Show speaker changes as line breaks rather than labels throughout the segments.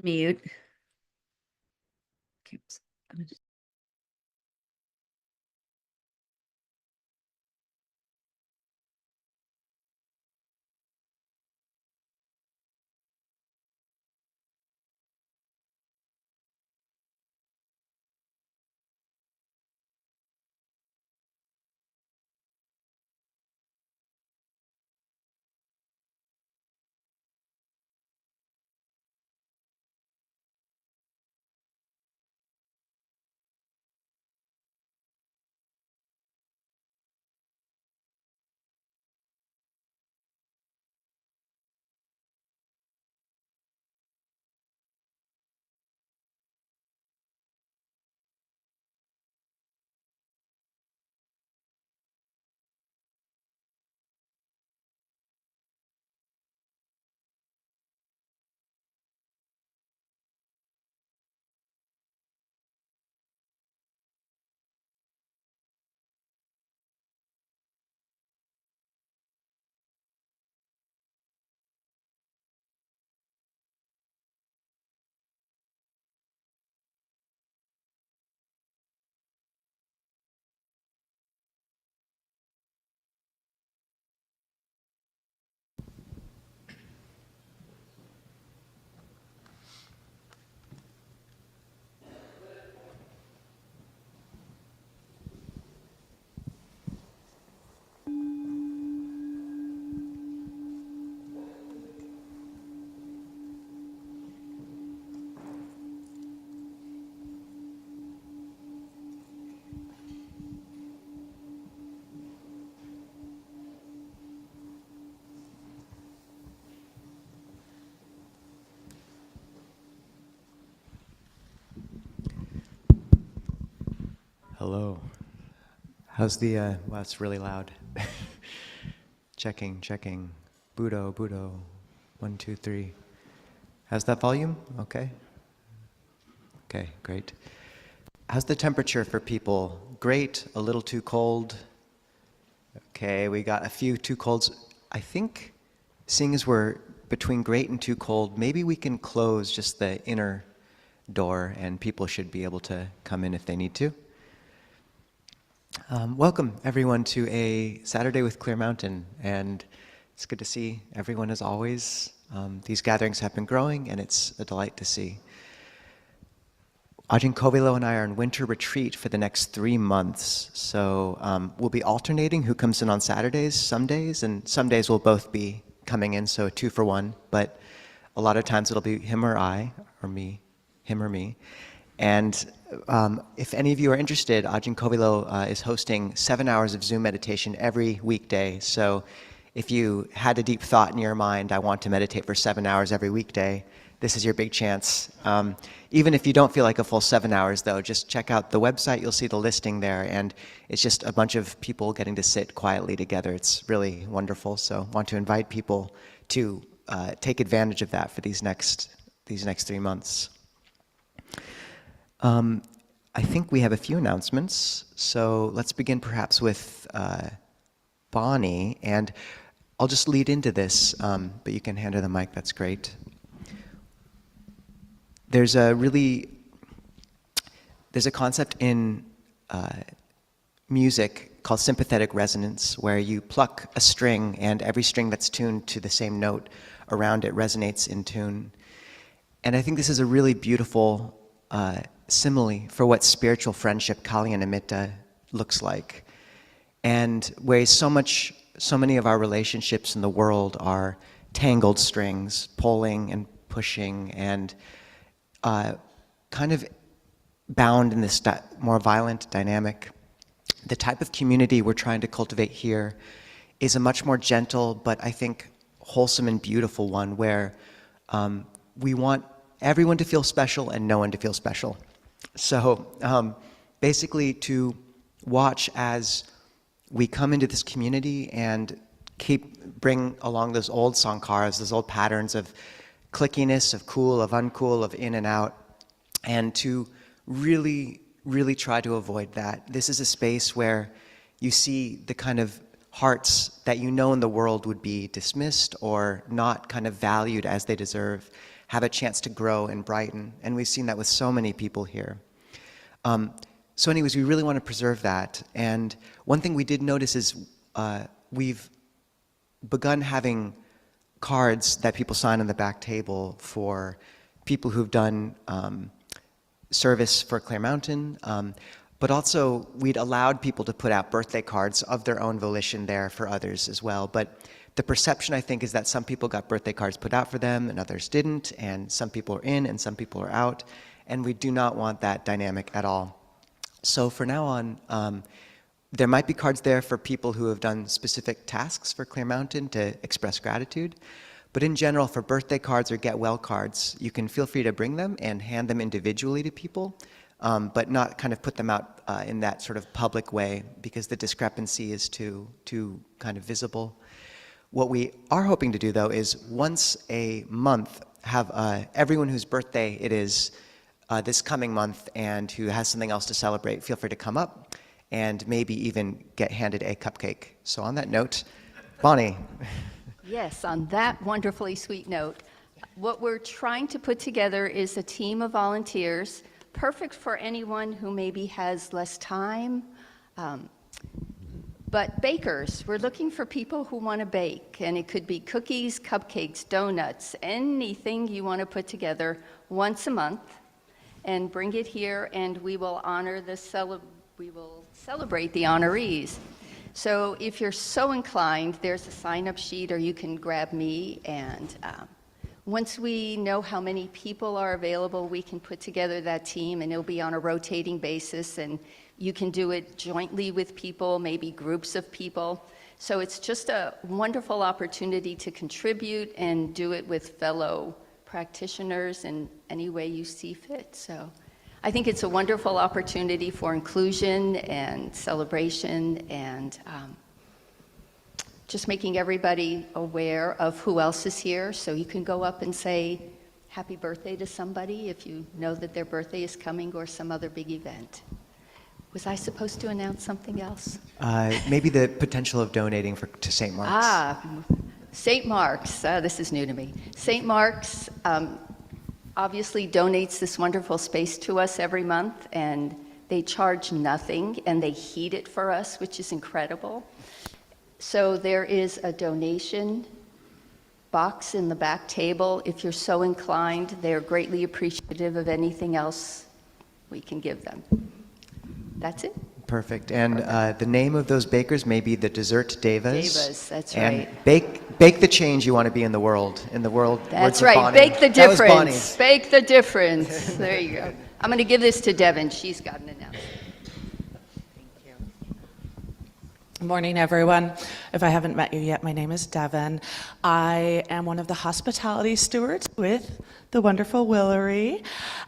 Mute. Okay, I'm gonna
Hello. How's the, wow, it's really loud. Checking. Budo. 1, 2, 3. How's that volume? Okay. Okay, great. How's the temperature for people? Great, a little too cold? Okay, we got a few too colds. I think, seeing as we're between great and too cold, maybe we can close just the inner door and people should be able to come in if they need to. Welcome everyone to a Saturday with Clear Mountain, and it's good to see everyone as always. These gatherings have been growing and it's a delight to see. Ajahn Kovilo and I are in winter retreat for the next 3 months, so we'll be alternating who comes in on Saturdays some days, and some days we'll both be coming in, so 2 for 1, but a lot of times it'll be him or I, or me, him or me. And if any of you are interested, Ajahn Kovilo is hosting 7 hours of Zoom meditation every weekday. So if you had a deep thought in your mind, I want to meditate for 7 hours every weekday, this is your big chance. Even if you don't feel like a full 7 hours though, just check out the website, you'll see the listing there, and it's just a bunch of people getting to sit quietly together. It's really wonderful, so I want to invite people to take advantage of that for these next 3 months. I think we have a few announcements, so let's begin perhaps with Bonnie, and I'll just lead into this, but you can hand her the mic, that's great. There's a concept in music called sympathetic resonance, where you pluck a string and every string that's tuned to the same note around it resonates in tune. And I think this is a really beautiful simile for what spiritual friendship, Kalyanamitta, looks like. And whereas so many of our relationships in the world are tangled strings, pulling and pushing, and kind of bound in this more violent dynamic, the type of community we're trying to cultivate here is a much more gentle, but I think wholesome and beautiful one, where we want everyone to feel special and no one to feel special. So basically to watch as we come into this community and bring along those old sankharas, those old patterns of clickiness, of cool, of uncool, of in and out, and to really, really try to avoid that. This is a space where you see the kind of hearts that you know in the world would be dismissed or not kind of valued as they deserve, have a chance to grow and brighten. And we've seen that with so many people here. So anyways, we really want to preserve that. And one thing we did notice is we've begun having cards that people sign on the back table for people who've done service for Clear Mountain, but also we'd allowed people to put out birthday cards of their own volition there for others as well. But the perception, I think, is that some people got birthday cards put out for them and others didn't, and some people are in and some people are out, and we do not want that dynamic at all. So for now on, there might be cards there for people who have done specific tasks for Clear Mountain to express gratitude. But in general, for birthday cards or get well cards, you can feel free to bring them and hand them individually to people, but not kind of put them out in that sort of public way because the discrepancy is too kind of visible. What we are hoping to do, though, is once a month have everyone whose birthday it is this coming month and who has something else to celebrate, feel free to come up and maybe even get handed a cupcake. So on that note, Bonnie.
Yes, on that wonderfully sweet note, what we're trying to put together is a team of volunteers, perfect for anyone who maybe has less time, but bakers. We're looking for people who want to bake, and it could be cookies, cupcakes, donuts, anything you want to put together once a month, and bring it here, and we will honor we will celebrate the honorees. So if you're so inclined, there's a sign-up sheet, or you can grab me, and once we know how many people are available, we can put together that team, and it'll be on a rotating basis, and you can do it jointly with people, maybe groups of people. So it's just a wonderful opportunity to contribute and do it with fellow practitioners in any way you see fit. So I think it's a wonderful opportunity for inclusion and celebration and just making everybody aware of who else is here. So you can go up and say happy birthday to somebody if you know that their birthday is coming or some other big event. Was I supposed to announce something else?
Maybe the potential of donating to St. Mark's.
St. Mark's, this is new to me. St. Mark's obviously donates this wonderful space to us every month, and they charge nothing, and they heat it for us, which is incredible. So there is a donation box in the back table. If you're so inclined, they're greatly appreciative of anything else we can give them. That's it.
Perfect. And the name of those bakers may be the Dessert Devas.
Devas, that's
and
right.
Bake the change you want to be in the world.
That's right. Bake the difference. Bake the difference. There you go. I'm going to give this to Devin. She's got an announcement.
Good morning, everyone. If I haven't met you yet, my name is Devin. I am one of the hospitality stewards with the wonderful Willery,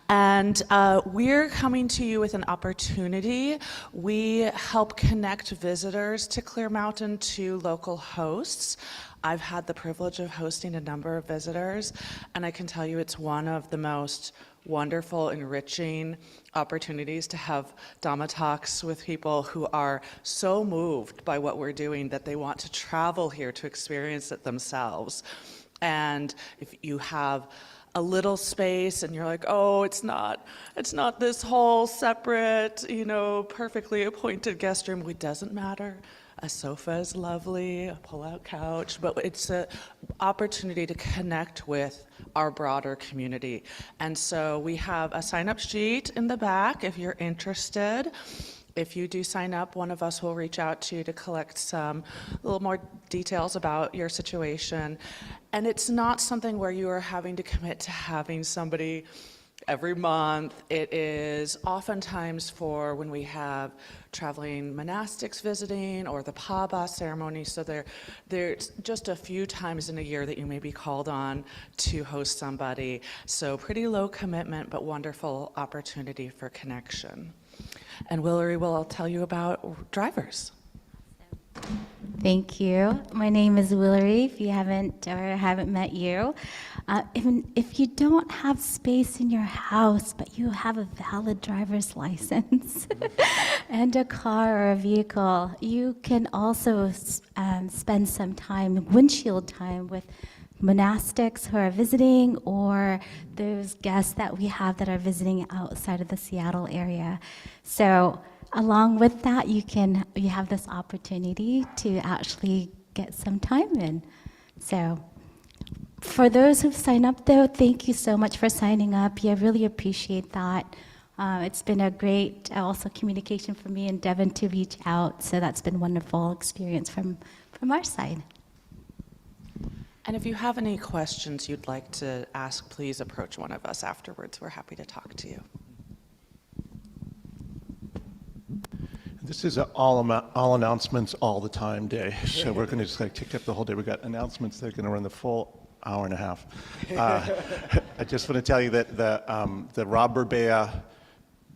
and we're coming to you with an opportunity. We help connect visitors to Clear Mountain to local hosts. I've had the privilege of hosting a number of visitors, and I can tell you it's one of the most wonderful, enriching opportunities to have Dhamma talks with people who are so moved by what we're doing that they want to travel here to experience it themselves. And if you have a little space and you're like, oh, it's not this whole separate, perfectly appointed guest room, it doesn't matter. A sofa is lovely, a pull-out couch, but it's an opportunity to connect with our broader community. And so we have a sign-up sheet in the back if you're interested. If you do sign up, one of us will reach out to you to collect a little more details about your situation. And it's not something where you are having to commit to having somebody every month. It is oftentimes for when we have traveling monastics visiting or the Paba ceremony. So there's just a few times in a year that you may be called on to host somebody. So pretty low commitment, but wonderful opportunity for connection. And Willery will tell you about drivers.
Thank you. My name is Willery, if you haven't met you. If you don't have space in your house, but you have a valid driver's license and a car or a vehicle, you can also spend some time, windshield time, with monastics who are visiting or those guests that we have that are visiting outside of the Seattle area. So along with that, you have this opportunity to actually get some time in. So for those who've signed up, though, thank you so much for signing up. Yeah, I really appreciate that. It's been a great also communication for me and Devin to reach out, so that's been a wonderful experience from our side.
And if you have any questions you'd like to ask, please approach one of us afterwards. We're happy to talk to you.
This is an all announcements all the time day, so we're going to just take up the whole day. We've got announcements that are going to run the full hour and a half. I just want to tell you that the Rob Burbea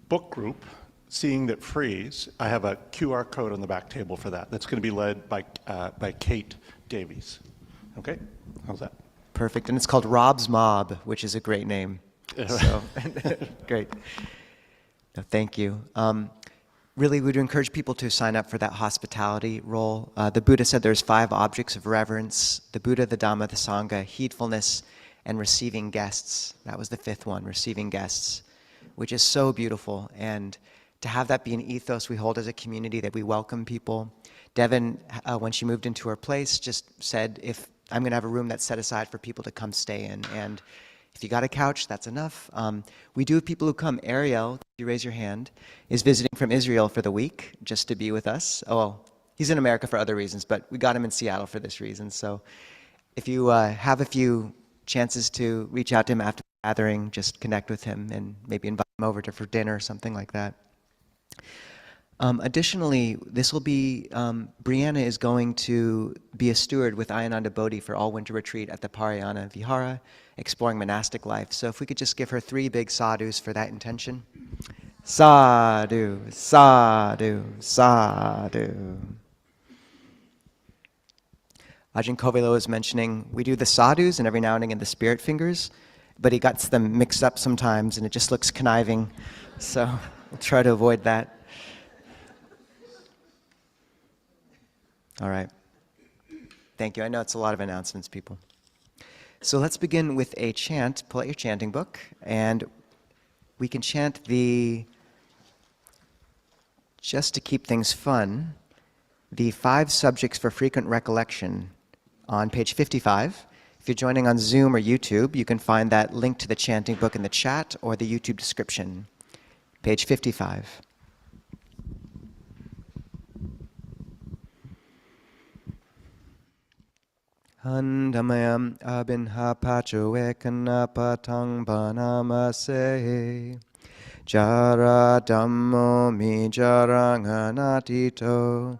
book group, Seeing That Frees, I have a QR code on the back table for that. That's going to be led by Kate Davies. Okay, how's that?
Perfect. And it's called Rob's Mob, which is a great name. So, great. No, thank you. Really, we'd encourage people to sign up for that hospitality role. The Buddha said there's 5 objects of reverence: the Buddha, the Dhamma, the Sangha, heedfulness, and receiving guests. That was the 5th one, receiving guests, which is so beautiful. And to have that be an ethos we hold as a community, that we welcome people. Devin, when she moved into her place, just said, if I'm going to have a room that's set aside for people to come stay in. And if you got a couch, that's enough. We do have people who come. Ariel, if you raise your hand, is visiting from Israel for the week just to be with us. Oh, well, he's in America for other reasons, but we got him in Seattle for this reason. So if you have a few chances to reach out to him after the gathering, just connect with him and maybe invite him over for dinner or something like that. Additionally, this will be, Brianna is going to be a steward with Ayananda Bodhi for all winter retreat at the Parayana Vihara, exploring monastic life. So if we could just give her 3 big sadhus for that intention. Sadhu, sadhu, sadhu. Ajahn Kovelo was mentioning, we do the sadhus and every now and again the spirit fingers, but he gets them mixed up sometimes and it just looks conniving. So we'll try to avoid that. All right. Thank you. I know it's a lot of announcements, people. So let's begin with a chant. Pull out your chanting book, and we can chant just to keep things fun, the 5 subjects for frequent recollection on page 55. If you're joining on Zoom or YouTube, you can find that link to the chanting book in the chat or the YouTube description. Page 55. Handamayam abinha pachoe kanapatang banamase jara dhammo mi jaranganatito.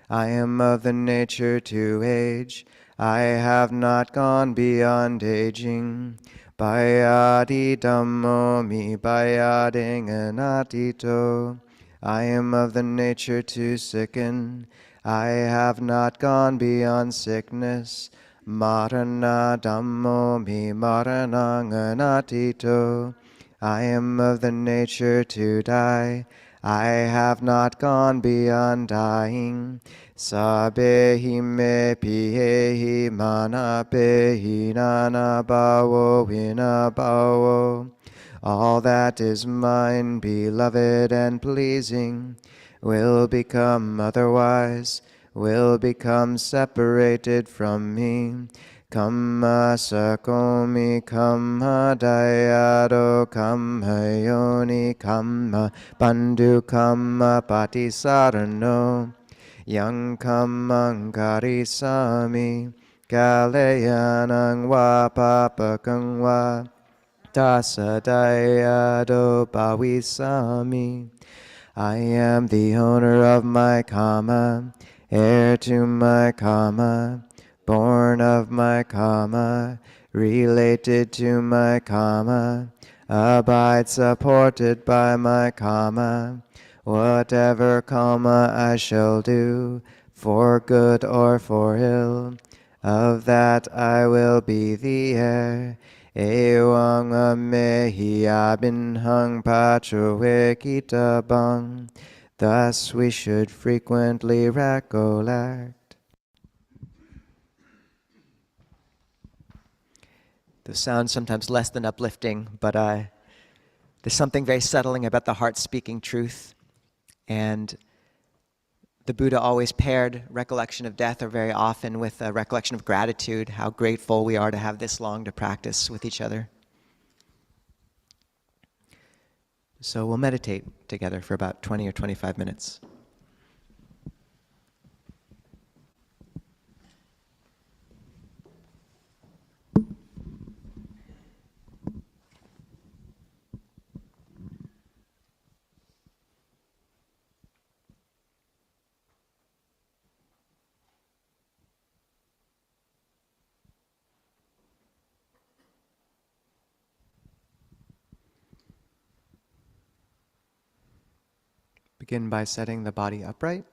I am of the nature to age. I have not gone beyond aging. Bayadi dhammo mi bayading anatito. I am of the nature to sicken. I have not gone beyond sickness. Marana dhammo mi maranang anatito. I am of the nature to die. I have not gone beyond dying. Sabehi me pihehi manapehi nana bhavo vina bhavo. All that is mine, beloved and pleasing, will become otherwise, will become separated from me. Kamma sakomi, kamma dayado, kamma yoni, kamma bandhu, kamma patisarano. Yang kammang karisami, kalayanang va papakang va, tasadayado bhavisami. I am the owner of my karma, heir to my karma, born of my karma, related to my karma, abide supported by my karma. Whatever karma I shall do, for good or for ill, of that I will be the heir. Ewang amehi abinhang pachoe kitabang. Thus we should frequently recollect. The sound sometimes less than uplifting, but there's something very settling about the heart speaking truth. And the Buddha always paired recollection of death, or very often, with a recollection of gratitude, how grateful we are to have this long to practice with each other. So we'll meditate together for about 20 or 25 minutes. Begin by setting the body upright.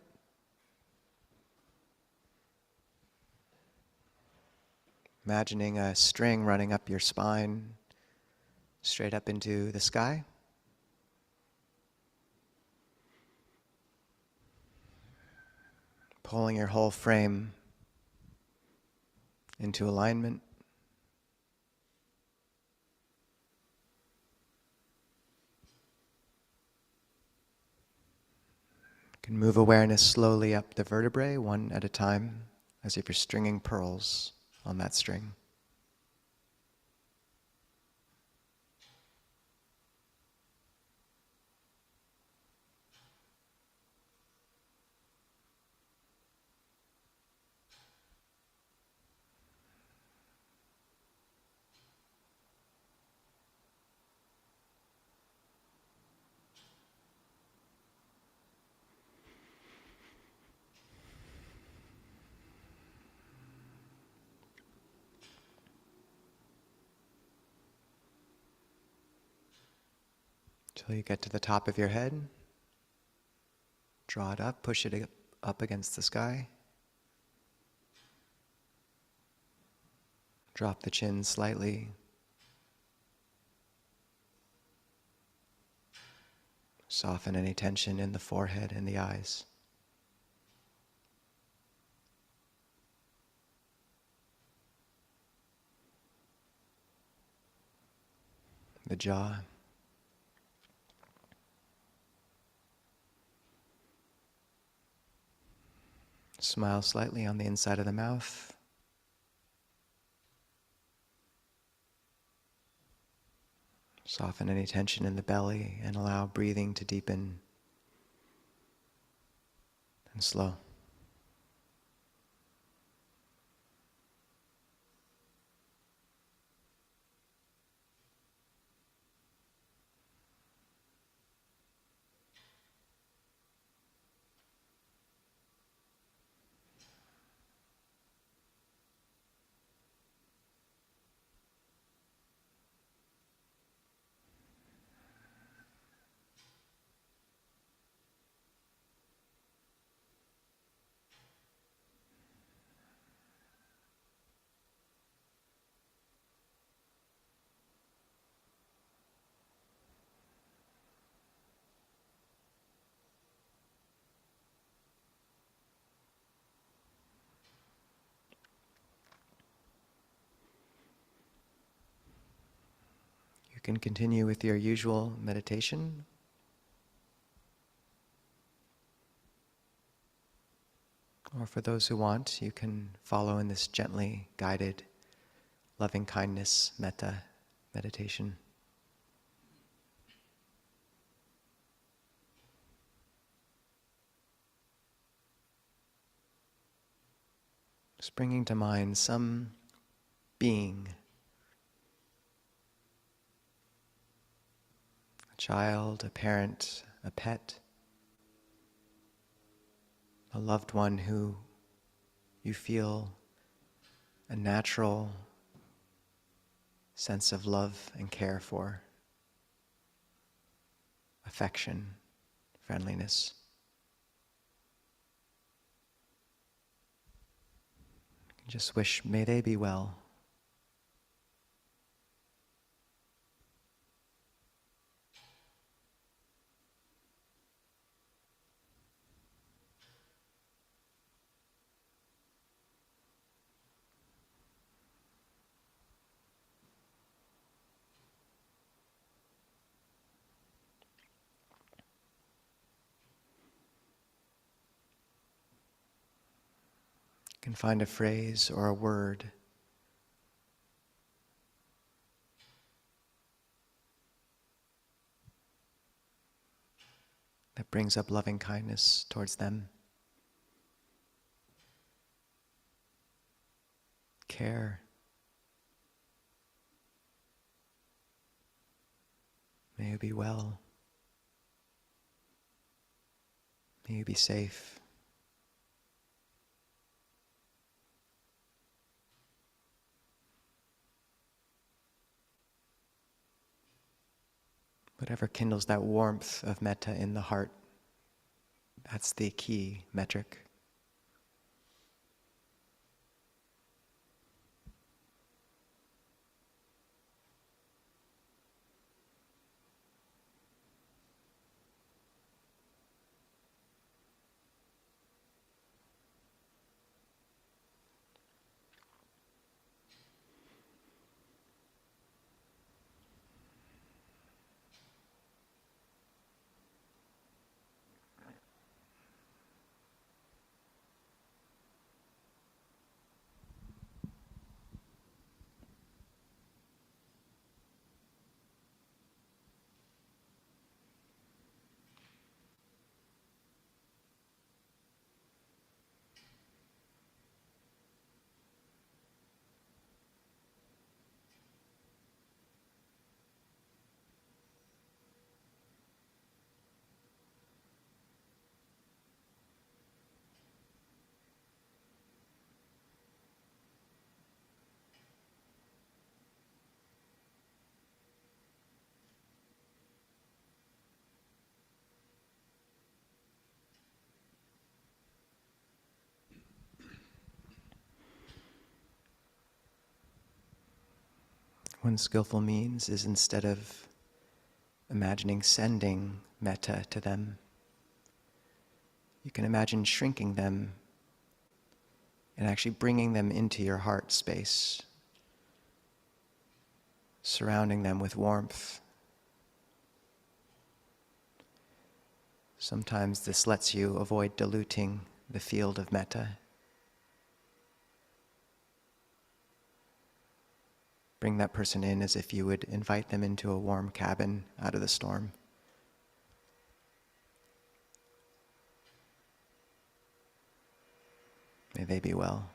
Imagining a string running up your spine, straight up into the sky. Pulling your whole frame into alignment. You can move awareness slowly up the vertebrae, one at a time, as if you're stringing pearls on that string. Till you get to the top of your head. Draw it up, push it up against the sky. Drop the chin slightly. Soften any tension in the forehead and the eyes. The jaw. Smile slightly on the inside of the mouth. Soften any tension in the belly and allow breathing to deepen and slow. You can continue with your usual meditation. Or for those who want, you can follow in this gently guided loving kindness metta meditation. Just bringing to mind some being, a child, a parent, a pet, a loved one who you feel a natural sense of love and care for, affection, friendliness. Just wish, may they be well. can find a phrase or a word that brings up loving kindness towards them, care. May you be well. May you be safe. Whatever kindles that warmth of metta in the heart, that's the key metric. One skillful means is, instead of imagining sending metta to them, you can imagine shrinking them and actually bringing them into your heart space, surrounding them with warmth. Sometimes this lets you avoid diluting the field of metta. Bring that person in as if you would invite them into a warm cabin out of the storm. May they be well.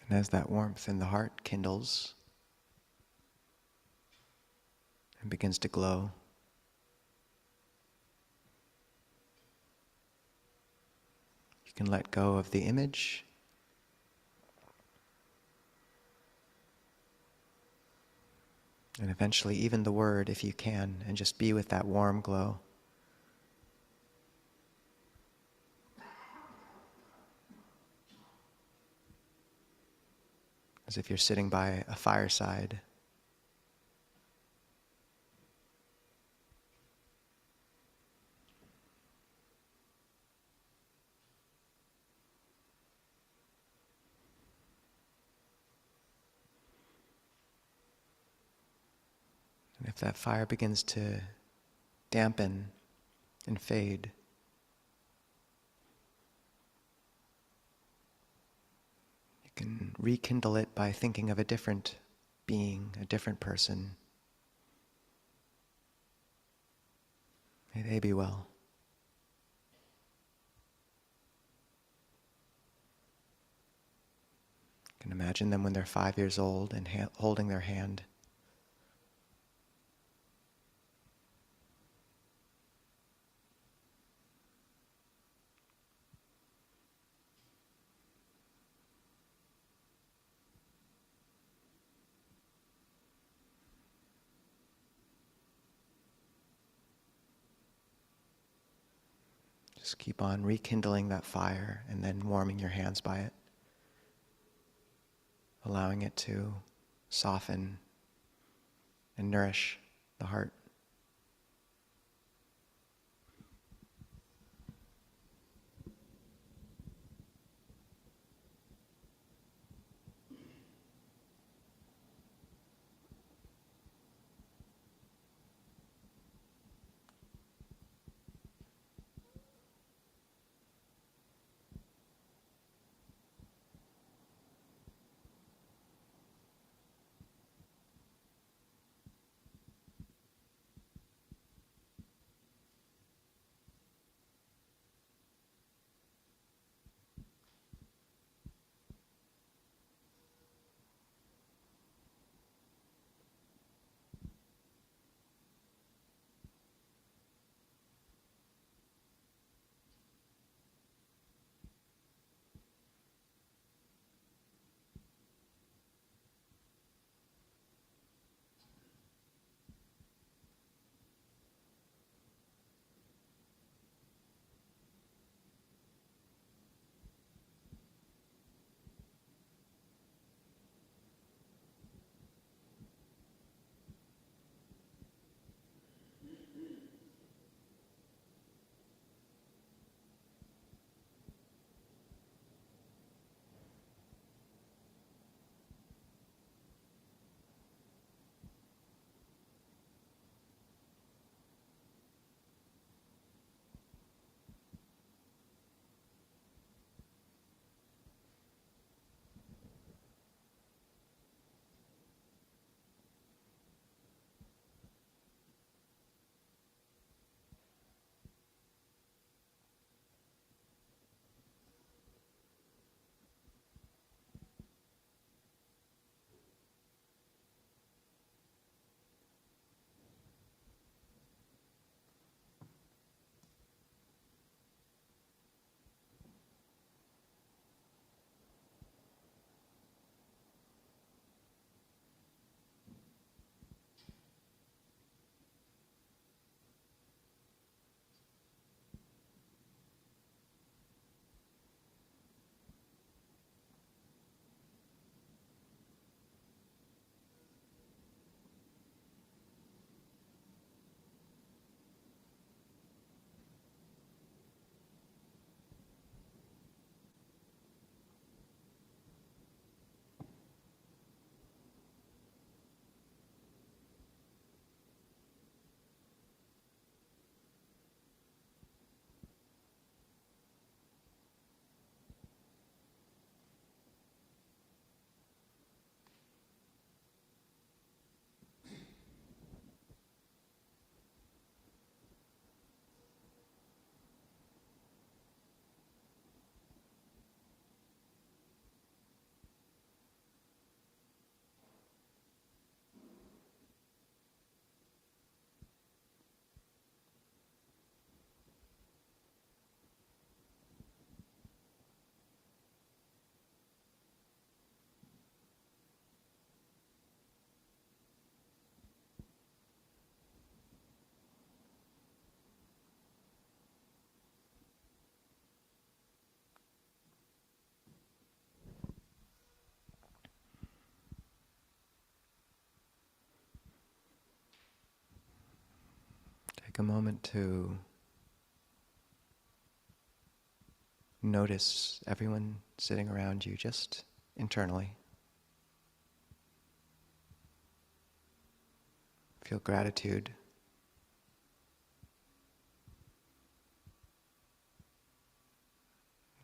And as that warmth in the heart kindles and begins to glow, you can let go of the image and eventually even the word, if you can, and just be with that warm glow. As if you're sitting by a fireside. And if that fire begins to dampen and fade, you can rekindle it by thinking of a different being, a different person. May they be well. You can imagine them when they're 5 years old and holding their hand. Just keep on rekindling that fire and then warming your hands by it, allowing it to soften and nourish the heart. Take a moment to notice everyone sitting around you just internally. Feel gratitude.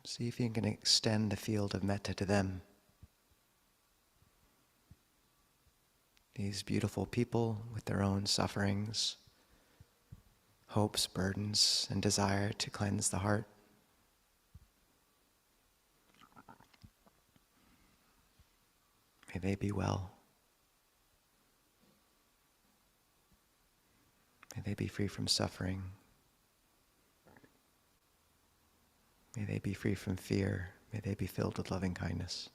See if you can extend the field of metta to them. These beautiful people with their own sufferings, hopes, burdens, and desire to cleanse the heart. May they be well. May they be free from suffering. May they be free from fear. May they be filled with loving kindness.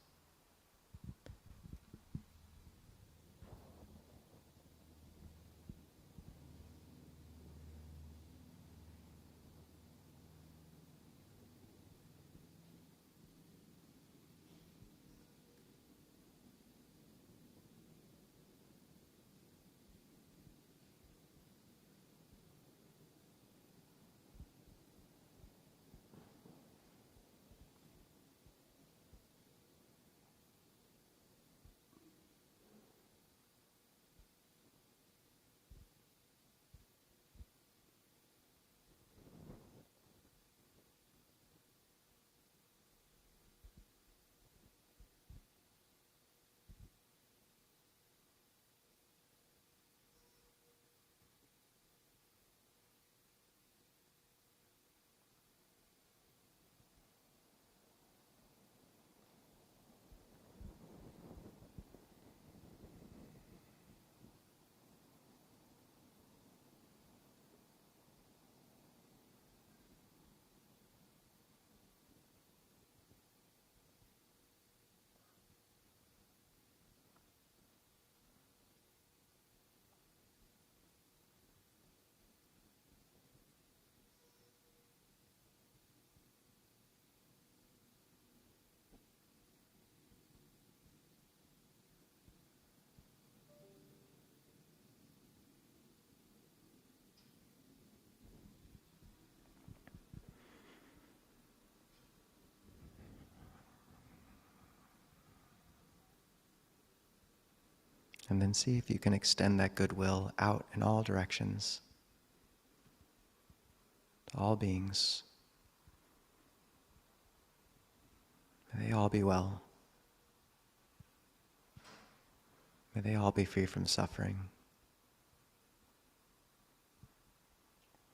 And then see if you can extend that goodwill out in all directions, to all beings. May they all be well. May they all be free from suffering,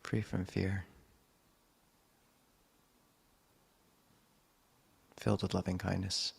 free from fear, filled with loving kindness.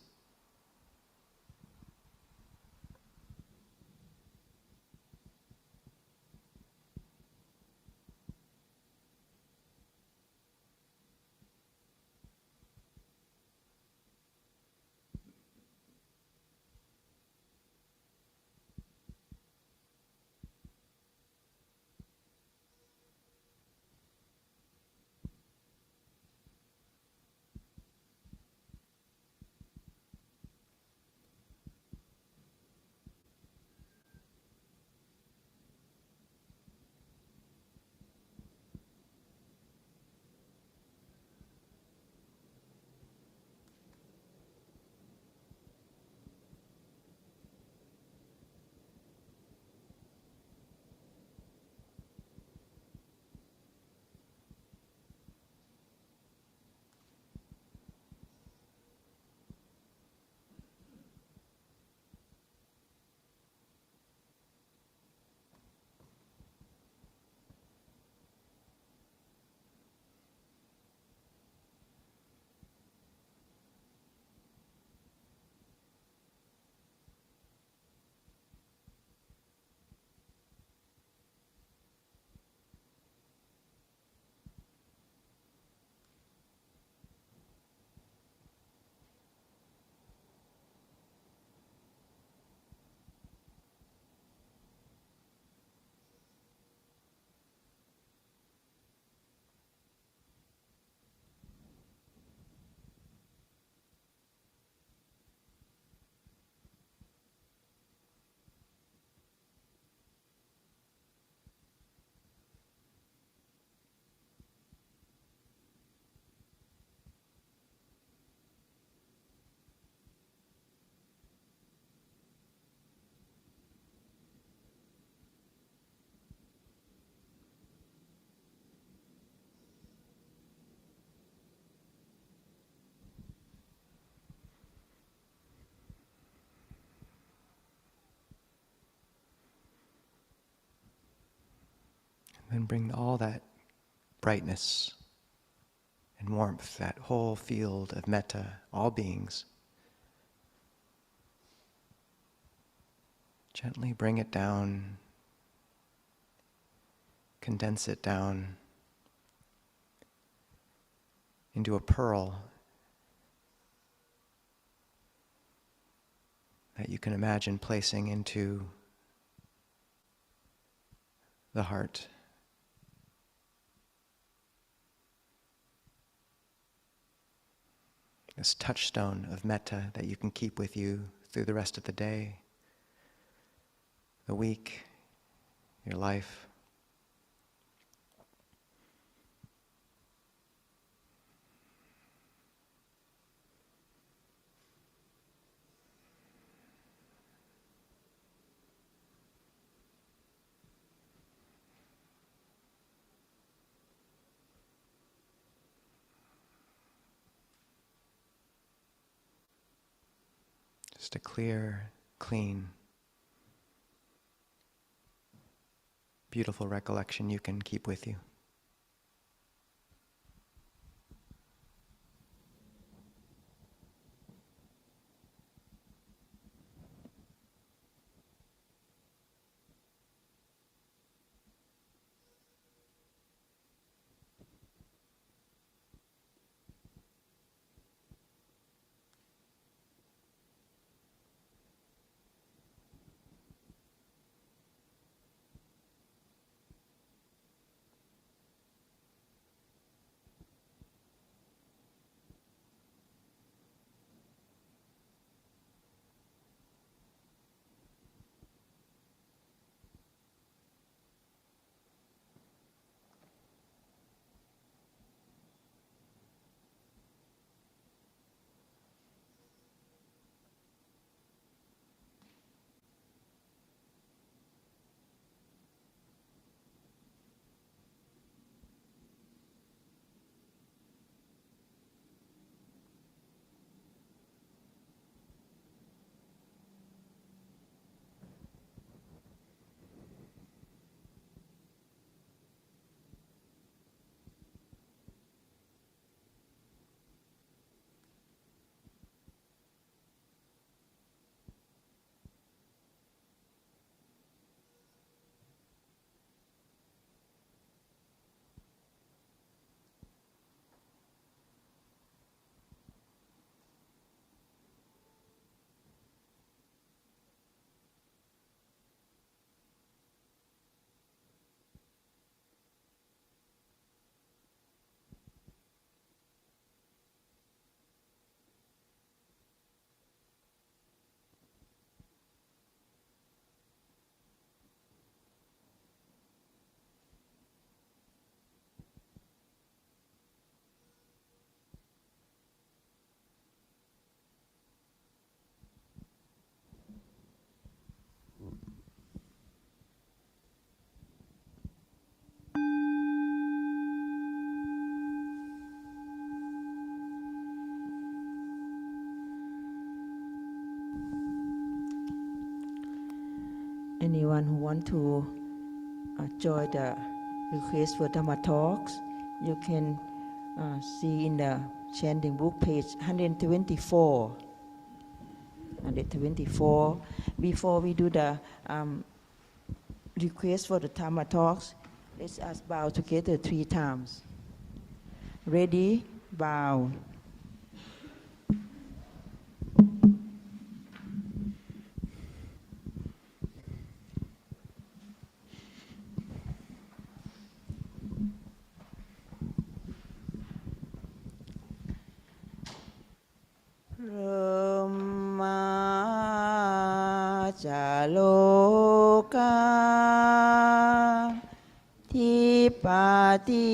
And bring all that brightness and warmth, that whole field of metta, all beings. Gently bring it down, condense it down into a pearl that you can imagine placing into the heart. This touchstone of metta that you can keep with you through the rest of the day, the week, your life. Just a clear, clean, beautiful recollection you can keep with you.
Anyone who want to join the request for Dhamma talks, you can see in the chanting book page 124. 124. Before we do the request for the Dhamma talks, let's us bow together 3 times. Ready? Bow. Jaloka Tipati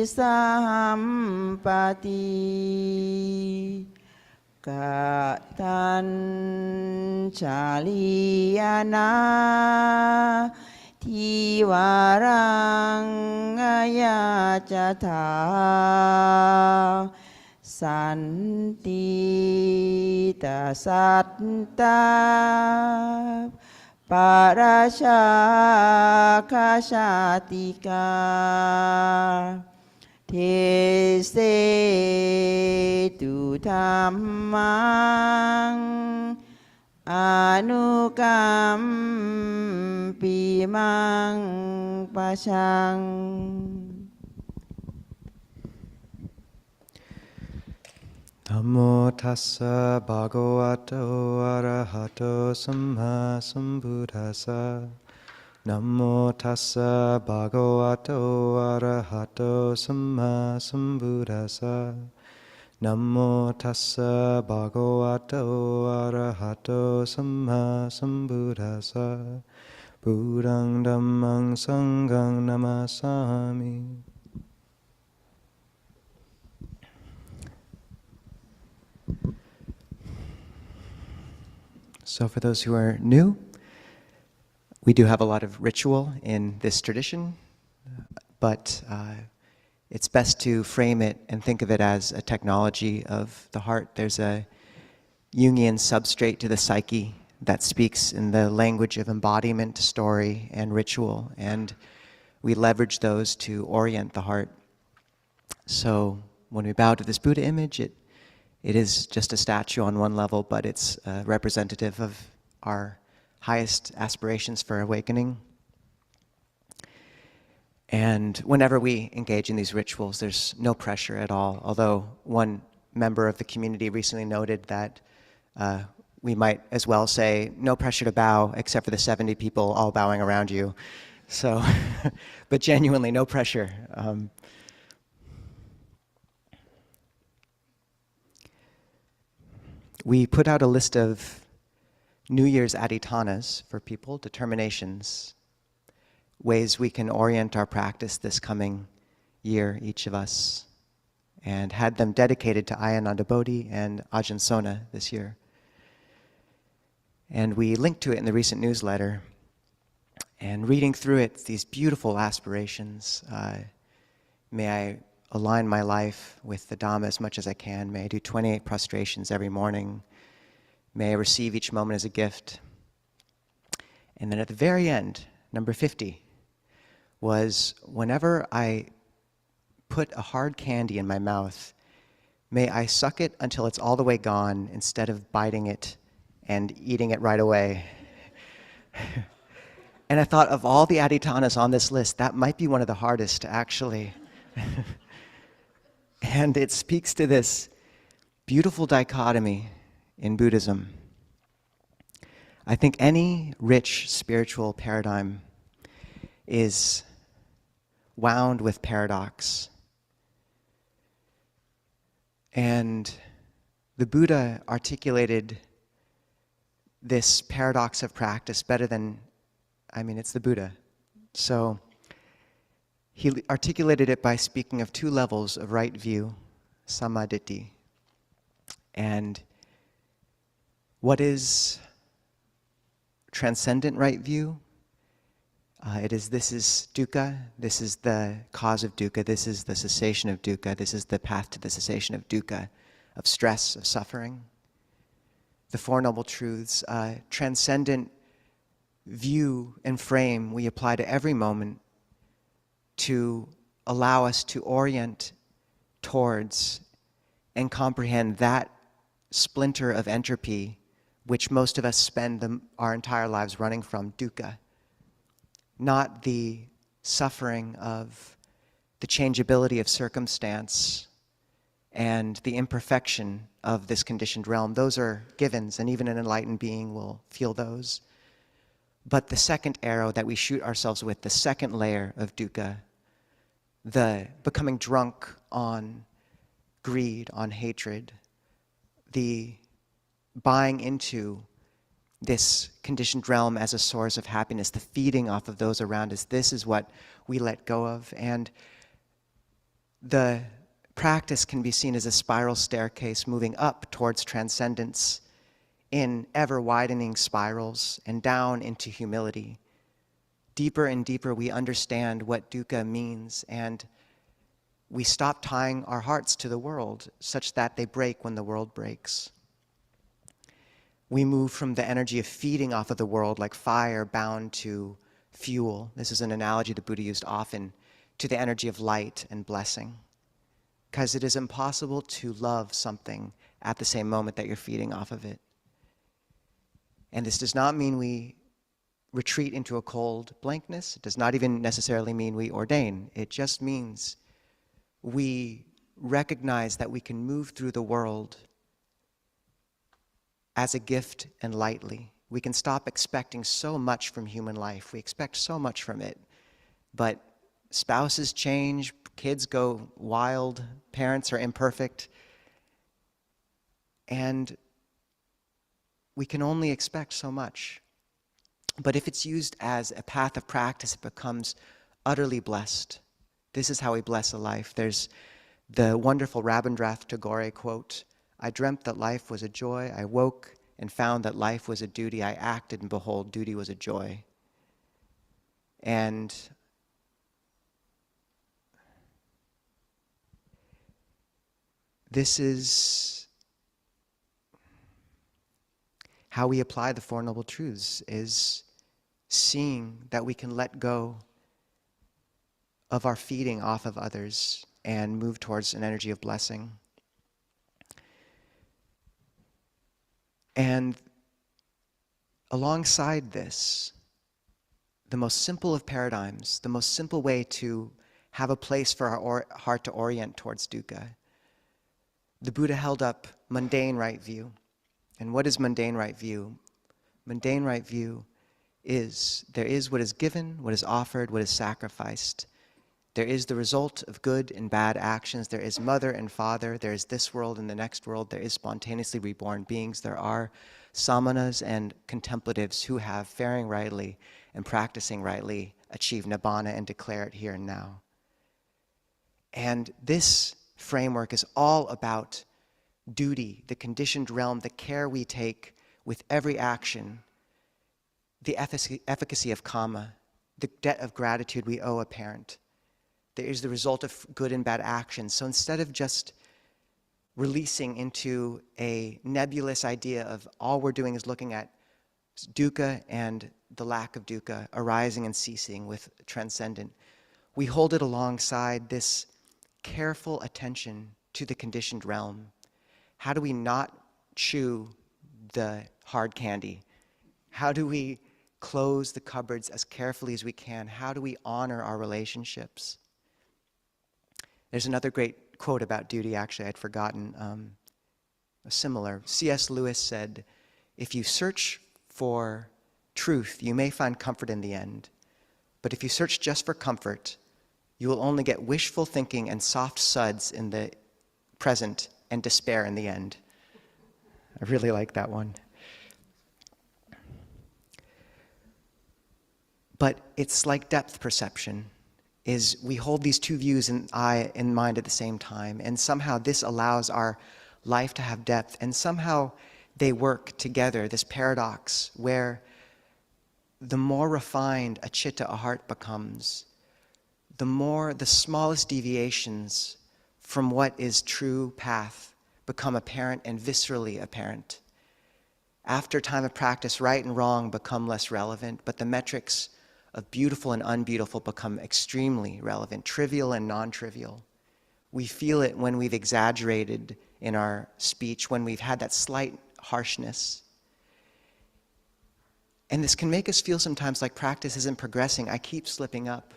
Sampati Katan Chaliyana Tiwarangayacata Santi tasatta ปาราชาคาชาติกาเทเสตุธรรมังอนุกัมปีมังปะชัง
Namo tassa bhagavato arahato samma sambuddhassa. Namo tassa bhagavato arahato samma sambuddhassa. Namo tassa bhagavato arahato samma sambuddhassa. Buddhang dhammang sanghang namasami. So for those who are new, we do have a lot of ritual in this tradition, but it's best to frame it and think of it as a technology of the heart. There's a Jungian substrate to the psyche that speaks in the language of embodiment, story, and ritual, and we leverage those to orient the heart. So when we bow to this Buddha image, it is just a statue on one level, but it's representative of our highest aspirations for awakening. And whenever we engage in these rituals, there's no pressure at all, although one member of the community recently noted that we might as well say, no pressure to bow, except for the 70 people all bowing around you. So, but genuinely, no pressure. We put out a list of New Year's adhitanas for people, determinations, ways we can orient our practice this coming year, each of us, and had them dedicated to Ayananda Bodhi and Ajahn Sona this year. And we linked to it in the recent newsletter. And reading through it, these beautiful aspirations, may I align my life with the Dhamma as much as I can. May I do 28 prostrations every morning. May I receive each moment as a gift. And then at the very end, number 50, was whenever I put a hard candy in my mouth, may I suck it until it's all the way gone instead of biting it and eating it right away. And I thought of all the adhitanas on this list, that might be one of the hardest to actually. And it speaks to this beautiful dichotomy in Buddhism. I think any rich spiritual paradigm is wound with paradox. And the Buddha articulated this paradox of practice better than, it's the Buddha. So he articulated it by speaking of two levels of right view, samaditi. And what is transcendent right view? This is dukkha, this is the cause of dukkha, this is the cessation of dukkha, this is the path to the cessation of dukkha, of stress, of suffering. The Four Noble Truths, transcendent view and frame we apply to every moment to allow us to orient towards and comprehend that splinter of entropy which most of us spend our entire lives running from, dukkha. Not the suffering of the changeability of circumstance and the imperfection of this conditioned realm. Those are givens, and even an enlightened being will feel those. But the second arrow that we shoot ourselves with, the second layer of dukkha, the becoming drunk on greed, on hatred, the buying into this conditioned realm as a source of happiness, the feeding off of those around us, this is what we let go of. And the practice can be seen as a spiral staircase moving up towards transcendence in ever-widening spirals and down into humility. Deeper and deeper we understand what dukkha means, and we stop tying our hearts to the world such that they break when the world breaks. We move from the energy of feeding off of the world like fire bound to fuel. This is an analogy the Buddha used often, to the energy of light and blessing. Because it is impossible to love something at the same moment that you're feeding off of it. And this does not mean we retreat into a cold blankness. It does not even necessarily mean we ordain. It just means we recognize that we can move through the world as a gift and lightly. We can stop expecting so much from human life. We expect so much from it. But spouses change, kids go wild, parents are imperfect, and we can only expect so much. But if it's used as a path of practice, it becomes utterly blessed. This is how we bless a life. There's the wonderful Rabindranath Tagore quote, "I dreamt that life was a joy. I woke and found that life was a duty. I acted, and behold, duty was a joy." And this is how we apply the Four Noble Truths, is seeing that we can let go of our feeding off of others and move towards an energy of blessing. And alongside this, the most simple of paradigms, the most simple way to have a place for our heart to orient towards dukkha, the Buddha held up mundane right view. And what is mundane right view? Mundane right view is, there is what is given, what is offered, what is sacrificed. There is the result of good and bad actions. There is mother and father. There is this world and the next world. There is spontaneously reborn beings. There are samanas and contemplatives who have, faring rightly and practicing rightly, achieved nibbana and declare it here and now. And this framework is all about duty, the conditioned realm, the care we take with every action, the efficacy of karma, the debt of gratitude we owe a parent. There is the result of good and bad actions. So instead of just releasing into a nebulous idea of all we're doing is looking at dukkha and the lack of dukkha, arising and ceasing with transcendent, we hold it alongside this careful attention to the conditioned realm. How do we not chew the hard candy? How do we close the cupboards as carefully as we can? How do we honor our relationships? There's another great quote about duty, actually, I'd forgotten, similar. C.S. Lewis said, "If you search for truth, you may find comfort in the end. But if you search just for comfort, you will only get wishful thinking and soft suds in the present and despair in the end." I really like that one. But it's like depth perception, is we hold these two views in mind at the same time, and somehow this allows our life to have depth, and somehow they work together, this paradox where the more refined a citta, a heart, becomes, the smallest deviations from what is true path become apparent and viscerally apparent. After time of practice, right and wrong become less relevant, but the metrics of beautiful and unbeautiful become extremely relevant, trivial and non-trivial. We feel it when we've exaggerated in our speech, when we've had that slight harshness. And this can make us feel sometimes like practice isn't progressing. I keep slipping up.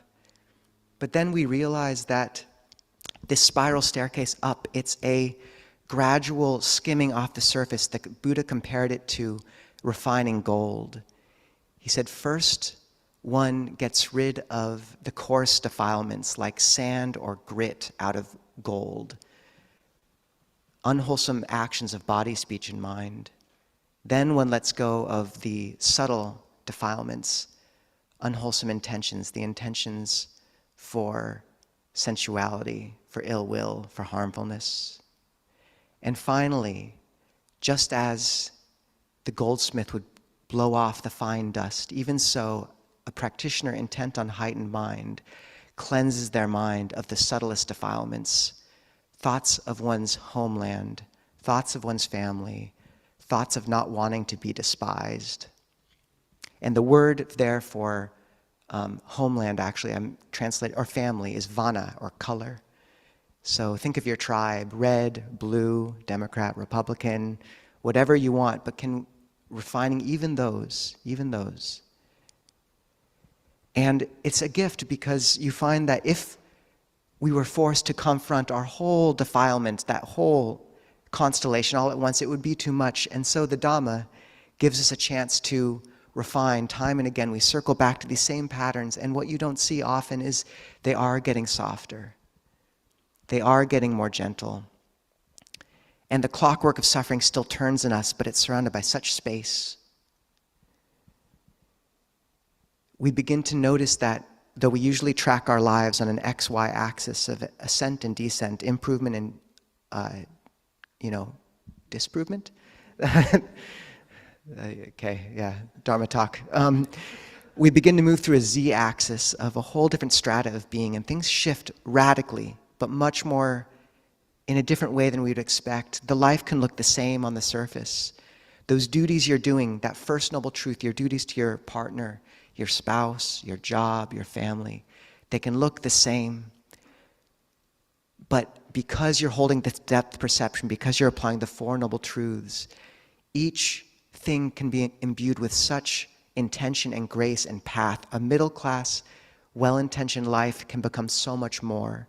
But then we realize that this spiral staircase up, it's a gradual skimming off the surface. The Buddha compared it to refining gold. He said, first, one gets rid of the coarse defilements like sand or grit out of gold, unwholesome actions of body, speech, and mind. Then one lets go of the subtle defilements, unwholesome intentions, the intentions for sensuality, for ill will, for harmfulness. And finally, just as the goldsmith would blow off the fine dust, even so, a practitioner intent on heightened mind cleanses their mind of the subtlest defilements, thoughts of one's homeland, thoughts of one's family, thoughts of not wanting to be despised. And the word there for homeland, actually, I'm translating, or family, is vana, or color. So think of your tribe, red, blue, Democrat, Republican, whatever you want, but refining even those. And it's a gift because you find that if we were forced to confront our whole defilement, that whole constellation all at once, it would be too much. And so the Dhamma gives us a chance to refine time and again. We circle back to these same patterns, and what you don't see often is they are getting softer. They are getting more gentle. And the clockwork of suffering still turns in us, but it's surrounded by such space. We begin to notice that though we usually track our lives on an XY axis of ascent and descent, improvement and, disprovement? Okay, yeah, Dharma talk. We begin to move through a Z-axis of a whole different strata of being, and things shift radically, but much more in a different way than we'd expect. The life can look the same on the surface. Those duties you're doing, that first noble truth, your duties to your partner, your spouse, your job, your family, they can look the same. But because you're holding this depth perception, because you're applying the Four Noble Truths, each thing can be imbued with such intention and grace and path. A middle-class, well-intentioned life can become so much more.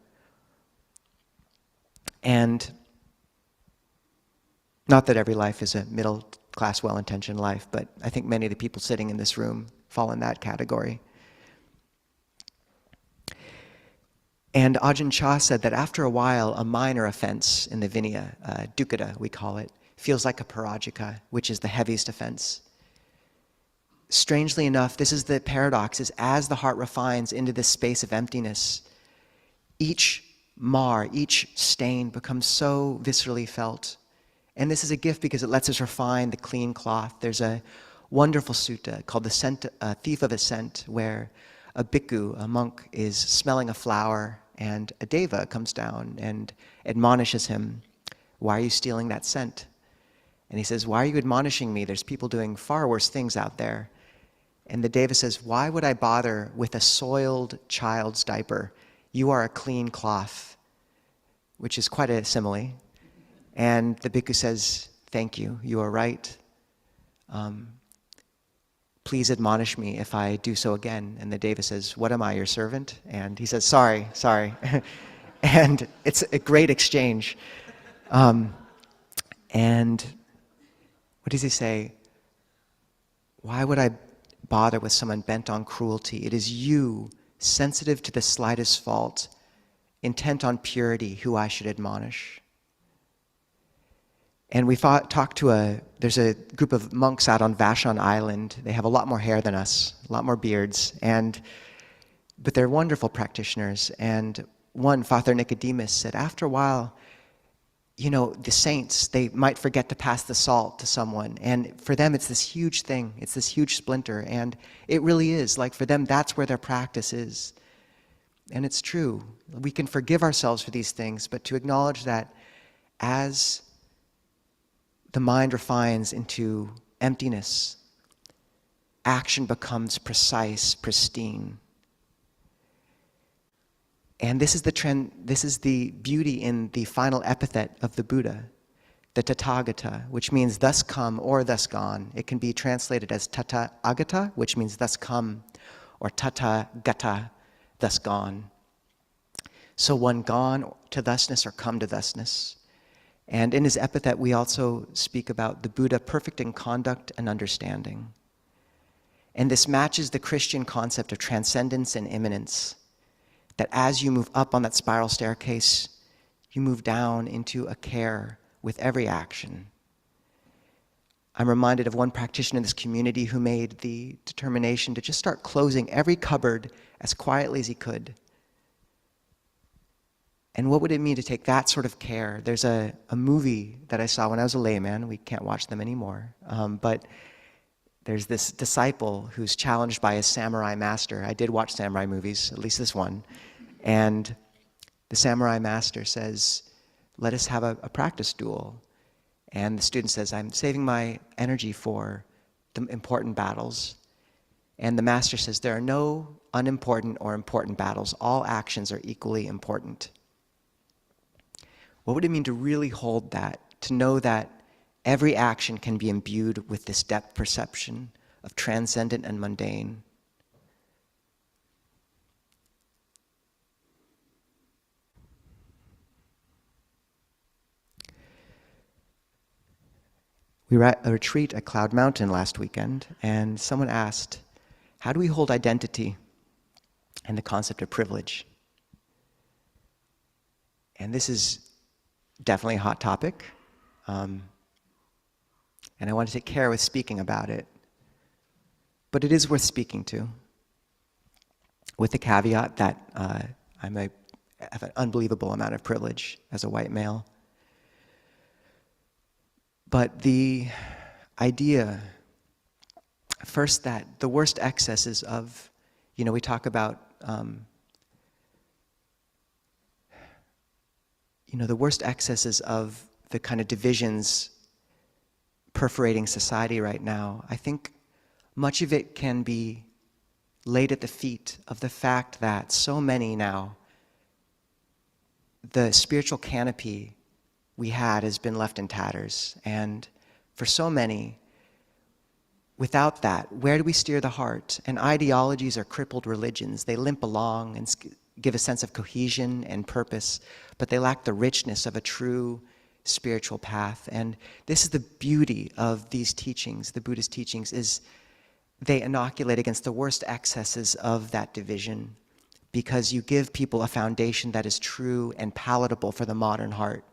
And not that every life is a middle-class, well-intentioned life, but I think many of the people sitting in this room fall in that category. And Ajahn Chah said that after a while, a minor offense in the Vinaya, dukkha we call it, feels like a parajika, which is the heaviest offense. Strangely enough, this is the paradox, is as the heart refines into this space of emptiness, each mar, each stain becomes so viscerally felt. And this is a gift because it lets us refine the clean cloth. There's a wonderful sutta called the Thief of a Scent, where a bhikkhu, a monk, is smelling a flower, and a deva comes down and admonishes him, "Why are you stealing that scent?" And he says, "Why are you admonishing me? There's people doing far worse things out there." And the deva says, "Why would I bother with a soiled child's diaper? You are a clean cloth," which is quite a simile. And the bhikkhu says, "Thank you, you are right. Please admonish me if I do so again." And the deva says, "What am I, your servant?" And he says, sorry. And it's a great exchange. And what does he say? "Why would I bother with someone bent on cruelty? It is you, sensitive to the slightest fault, intent on purity, who I should admonish." And we talked to there's a group of monks out on Vashon Island. They have a lot more hair than us, a lot more beards, but they're wonderful practitioners. And one, Father Nicodemus, said after a while, the saints, they might forget to pass the salt to someone. And for them, it's this huge thing. It's this huge splinter. And it really is. Like for them, that's where their practice is. And it's true. We can forgive ourselves for these things, but to acknowledge that as the mind refines into emptiness, action becomes precise, pristine. And this is the trend, this is the beauty in the final epithet of the Buddha, the Tathagata, which means thus come or thus gone. It can be translated as Tata Agata, which means thus come, or Tata Gata, thus gone. So one gone to thusness or come to thusness. And in his epithet, we also speak about the Buddha perfect in conduct and understanding. And this matches the Christian concept of transcendence and immanence, that as you move up on that spiral staircase, you move down into a care with every action. I'm reminded of one practitioner in this community who made the determination to just start closing every cupboard as quietly as he could. And what would it mean to take that sort of care? There's a movie that I saw when I was a layman. We can't watch them anymore. But there's this disciple who's challenged by his samurai master. I did watch samurai movies, at least this one. And the samurai master says, "Let us have a practice duel." And the student says, I'm saving my energy for the important battles. And the master says, there are no unimportant or important battles. All actions are equally important. What would it mean to really hold that, to know that every action can be imbued with this depth perception of transcendent and mundane? We were at a retreat at Cloud Mountain last weekend, and someone asked, how do we hold identity and the concept of privilege? And this is definitely a hot topic, and I want to take care with speaking about it. But it is worth speaking to, with the caveat that I have an unbelievable amount of privilege as a white male. But the idea, first, that the worst excesses of, we talk about, the worst excesses of the kind of divisions perforating society right now, I think much of it can be laid at the feet of the fact that so many now, the spiritual canopy we had has been left in tatters. And for so many, without that, where do we steer the heart? And ideologies are crippled religions. They limp along and give a sense of cohesion and purpose, but they lack the richness of a true spiritual path. And this is the beauty of these teachings, the Buddhist teachings, is they inoculate against the worst excesses of that division, because you give people a foundation that is true and palatable for the modern heart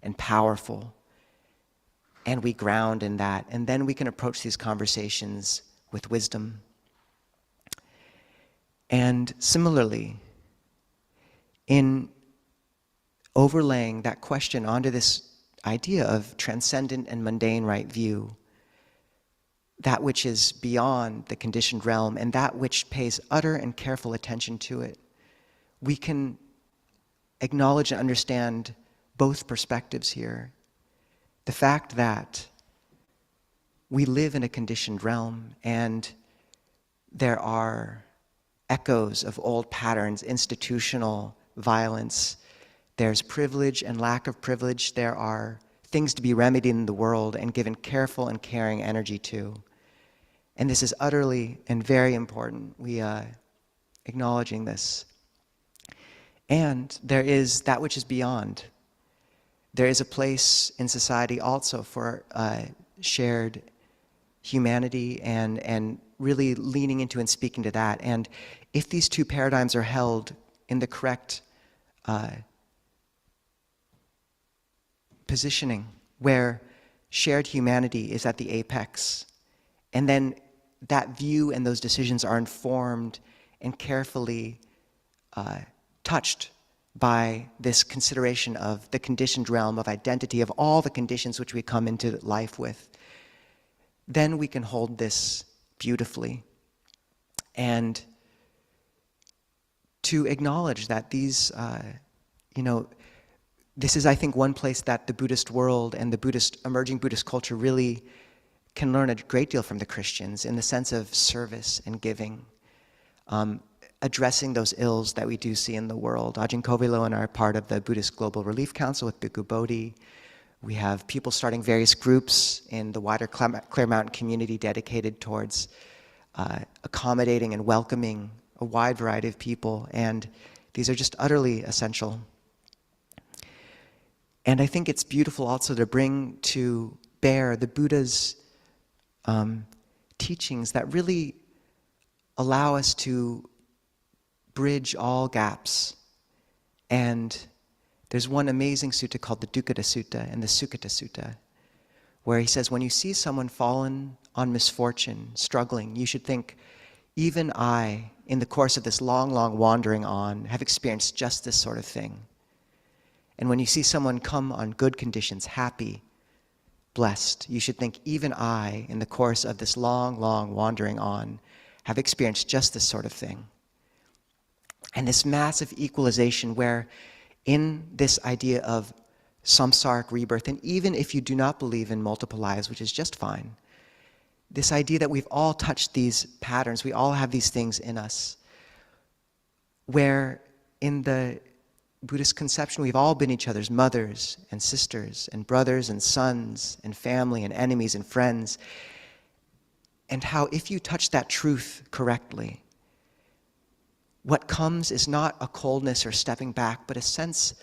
and powerful. And we ground in that, and then we can approach these conversations with wisdom. And similarly, in overlaying that question onto this idea of transcendent and mundane right view, that which is beyond the conditioned realm and that which pays utter and careful attention to it, we can acknowledge and understand both perspectives here. The fact that we live in a conditioned realm and there are echoes of old patterns, institutional violence, there's privilege and lack of privilege, there are things to be remedied in the world and given careful and caring energy to. And this is utterly and very important, we acknowledging this. And there is that which is beyond. There is a place in society also for shared humanity and really leaning into and speaking to that. And if these two paradigms are held in the correct positioning, where shared humanity is at the apex, and then that view and those decisions are informed and carefully touched by this consideration of the conditioned realm of identity, of all the conditions which we come into life with, then we can hold this beautifully. And to acknowledge that these, this is, I think, one place that the Buddhist world and the emerging Buddhist culture really can learn a great deal from the Christians in the sense of service and giving. Addressing those ills that we do see in the world. Ajahn Kovilo and I are part of the Buddhist Global Relief Council with Bhikkhu Bodhi. We have people starting various groups in the wider Clear Mountain community dedicated towards accommodating and welcoming a wide variety of people, and these are just utterly essential. And I think it's beautiful also to bring to bear the Buddha's teachings that really allow us to bridge all gaps. And there's one amazing sutta called the Dukkha Sutta and the Sukkha Sutta, where he says, when you see someone fallen on misfortune, struggling, you should think, even I, in the course of this long, long wandering on, have experienced just this sort of thing. And when you see someone come on good conditions, happy, blessed, you should think, even I, in the course of this long, long wandering on, have experienced just this sort of thing. And this massive equalization where in this idea of samsaric rebirth, and even if you do not believe in multiple lives, which is just fine, this idea that we've all touched these patterns, we all have these things in us, where in the Buddhist conception, we've all been each other's mothers and sisters and brothers and sons and family and enemies and friends, and how if you touch that truth correctly, what comes is not a coldness or stepping back, but a sense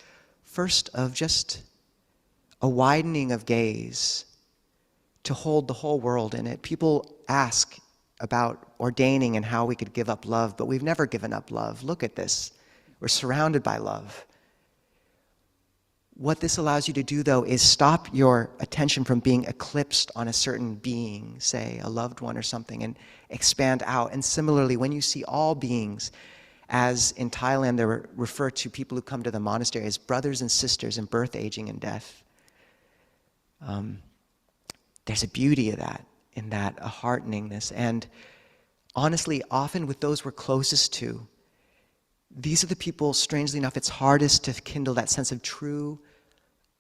first of just a widening of gaze to hold the whole world in it. People ask about ordaining and how we could give up love, but we've never given up love. Look at this. We're surrounded by love. What this allows you to do, though, is stop your attention from being eclipsed on a certain being, say a loved one or something, and expand out. And similarly, when you see all beings, as in Thailand, they're referred to people who come to the monastery as brothers and sisters in birth, aging, and death. There's a beauty of that, in that, a hearteningness. And honestly, often with those we're closest to, these are the people, strangely enough, it's hardest to kindle that sense of true,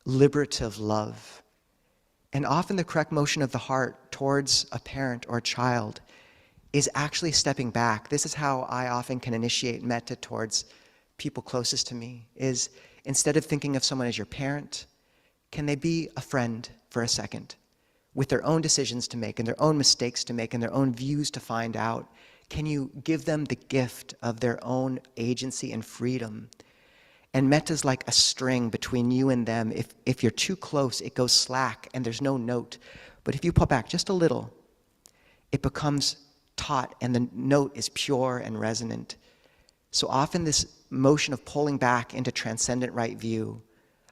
liberative love. And often the correct motion of the heart towards a parent or a child is actually stepping back. This is how I often can initiate metta towards people closest to me, is instead of thinking of someone as your parent, can they be a friend for a second, with their own decisions to make and their own mistakes to make and their own views to find out? Can you give them the gift of their own agency and freedom? And metta is like a string between you and them. If you're too close, it goes slack and there's no note. But if you pull back just a little, it becomes taut and the note is pure and resonant. So often this motion of pulling back into transcendent right view,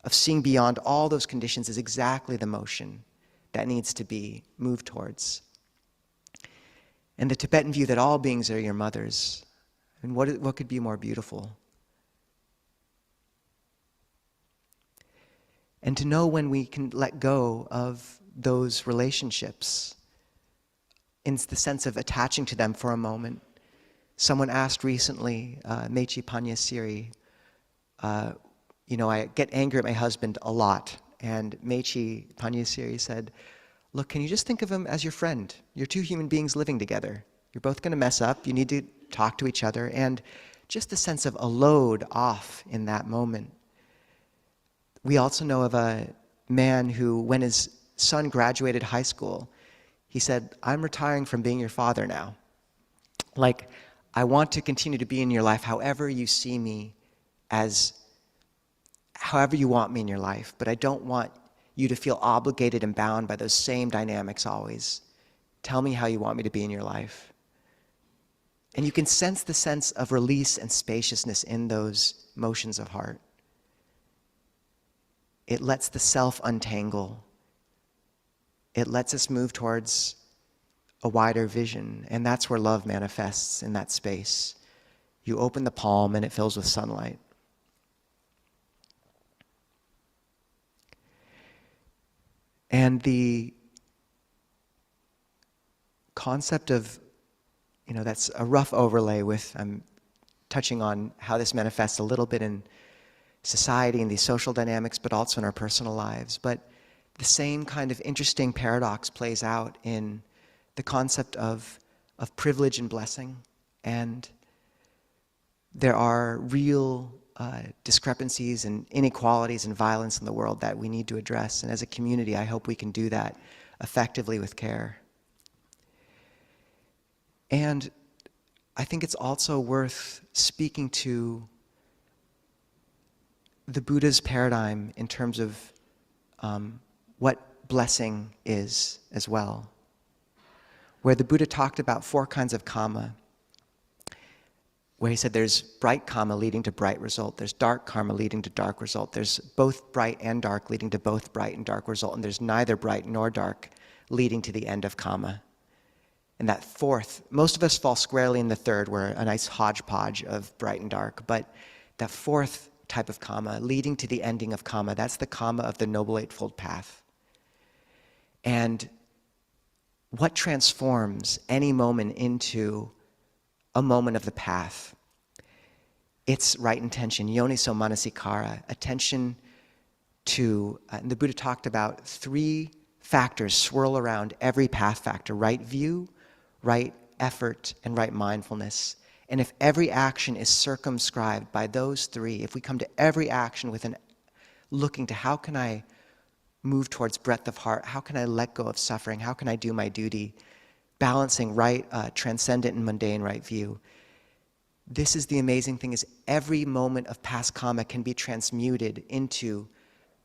of seeing beyond all those conditions, is exactly the motion that needs to be moved towards. And the Tibetan view that all beings are your mothers, and what could be more beautiful? And to know when we can let go of those relationships, in the sense of attaching to them for a moment. Someone asked recently, Mechi Panyasiri, I get angry at my husband a lot. And Mechi Panyasiri said, look, can you just think of him as your friend? You're two human beings living together. You're both going to mess up. You need to talk to each other. And just the sense of a load off in that moment. We also know of a man who, when his son graduated high school, he said, I'm retiring from being your father now. Like, I want to continue to be in your life however you see me, as however you want me in your life, but I don't want you to feel obligated and bound by those same dynamics always. Tell me how you want me to be in your life. And you can sense the sense of release and spaciousness in those motions of heart. It lets the self untangle. It lets us move towards a wider vision, and that's where love manifests, in that space. You open the palm and it fills with sunlight. And the concept of, that's a rough overlay with, I'm touching on how this manifests a little bit in society and these social dynamics, but also in our personal lives. But the same kind of interesting paradox plays out in the concept of privilege and blessing. And there are real discrepancies and inequalities and violence in the world that we need to address. And as a community, I hope we can do that effectively with care. And I think it's also worth speaking to the Buddha's paradigm in terms of what blessing is as well. Where the Buddha talked about 4 kinds of karma, where he said there's bright karma leading to bright result, there's dark karma leading to dark result, there's both bright and dark leading to both bright and dark result, and there's neither bright nor dark leading to the end of karma. And that 4th, most of us fall squarely in the 3rd, we're a nice hodgepodge of bright and dark, but that 4th type of karma leading to the ending of karma, that's the karma of the Noble Eightfold Path. And what transforms any moment into a moment of the path? It's right intention, yoniso manasikara, attention and the Buddha talked about 3 factors swirl around every path factor: right view, right effort, and right mindfulness. And if every action is circumscribed by those 3, if we come to every action with looking to how can I move towards breadth of heart, how can I let go of suffering, how can I do my duty, balancing right, transcendent and mundane right view. This is the amazing thing, is every moment of past karma can be transmuted into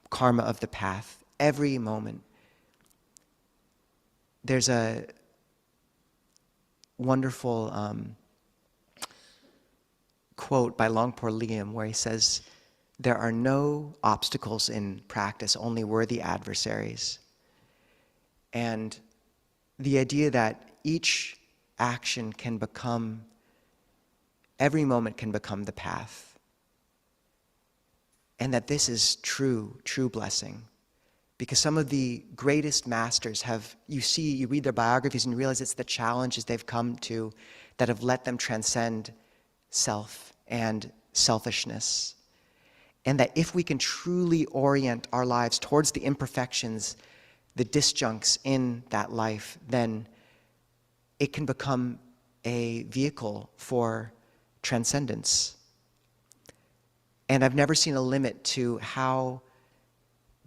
karma of the path. Every moment. There's a wonderful quote by Longpo Liam where he says, "There are no obstacles in practice, only worthy adversaries." And the idea that each action can become, every moment can become the path. And that this is true blessing. Because some of the greatest masters have, you read their biographies and you realize it's the challenges they've come to that have let them transcend self and selfishness. And that if we can truly orient our lives towards the imperfections, the disjuncts in that life, then it can become a vehicle for transcendence. And I've never seen a limit to how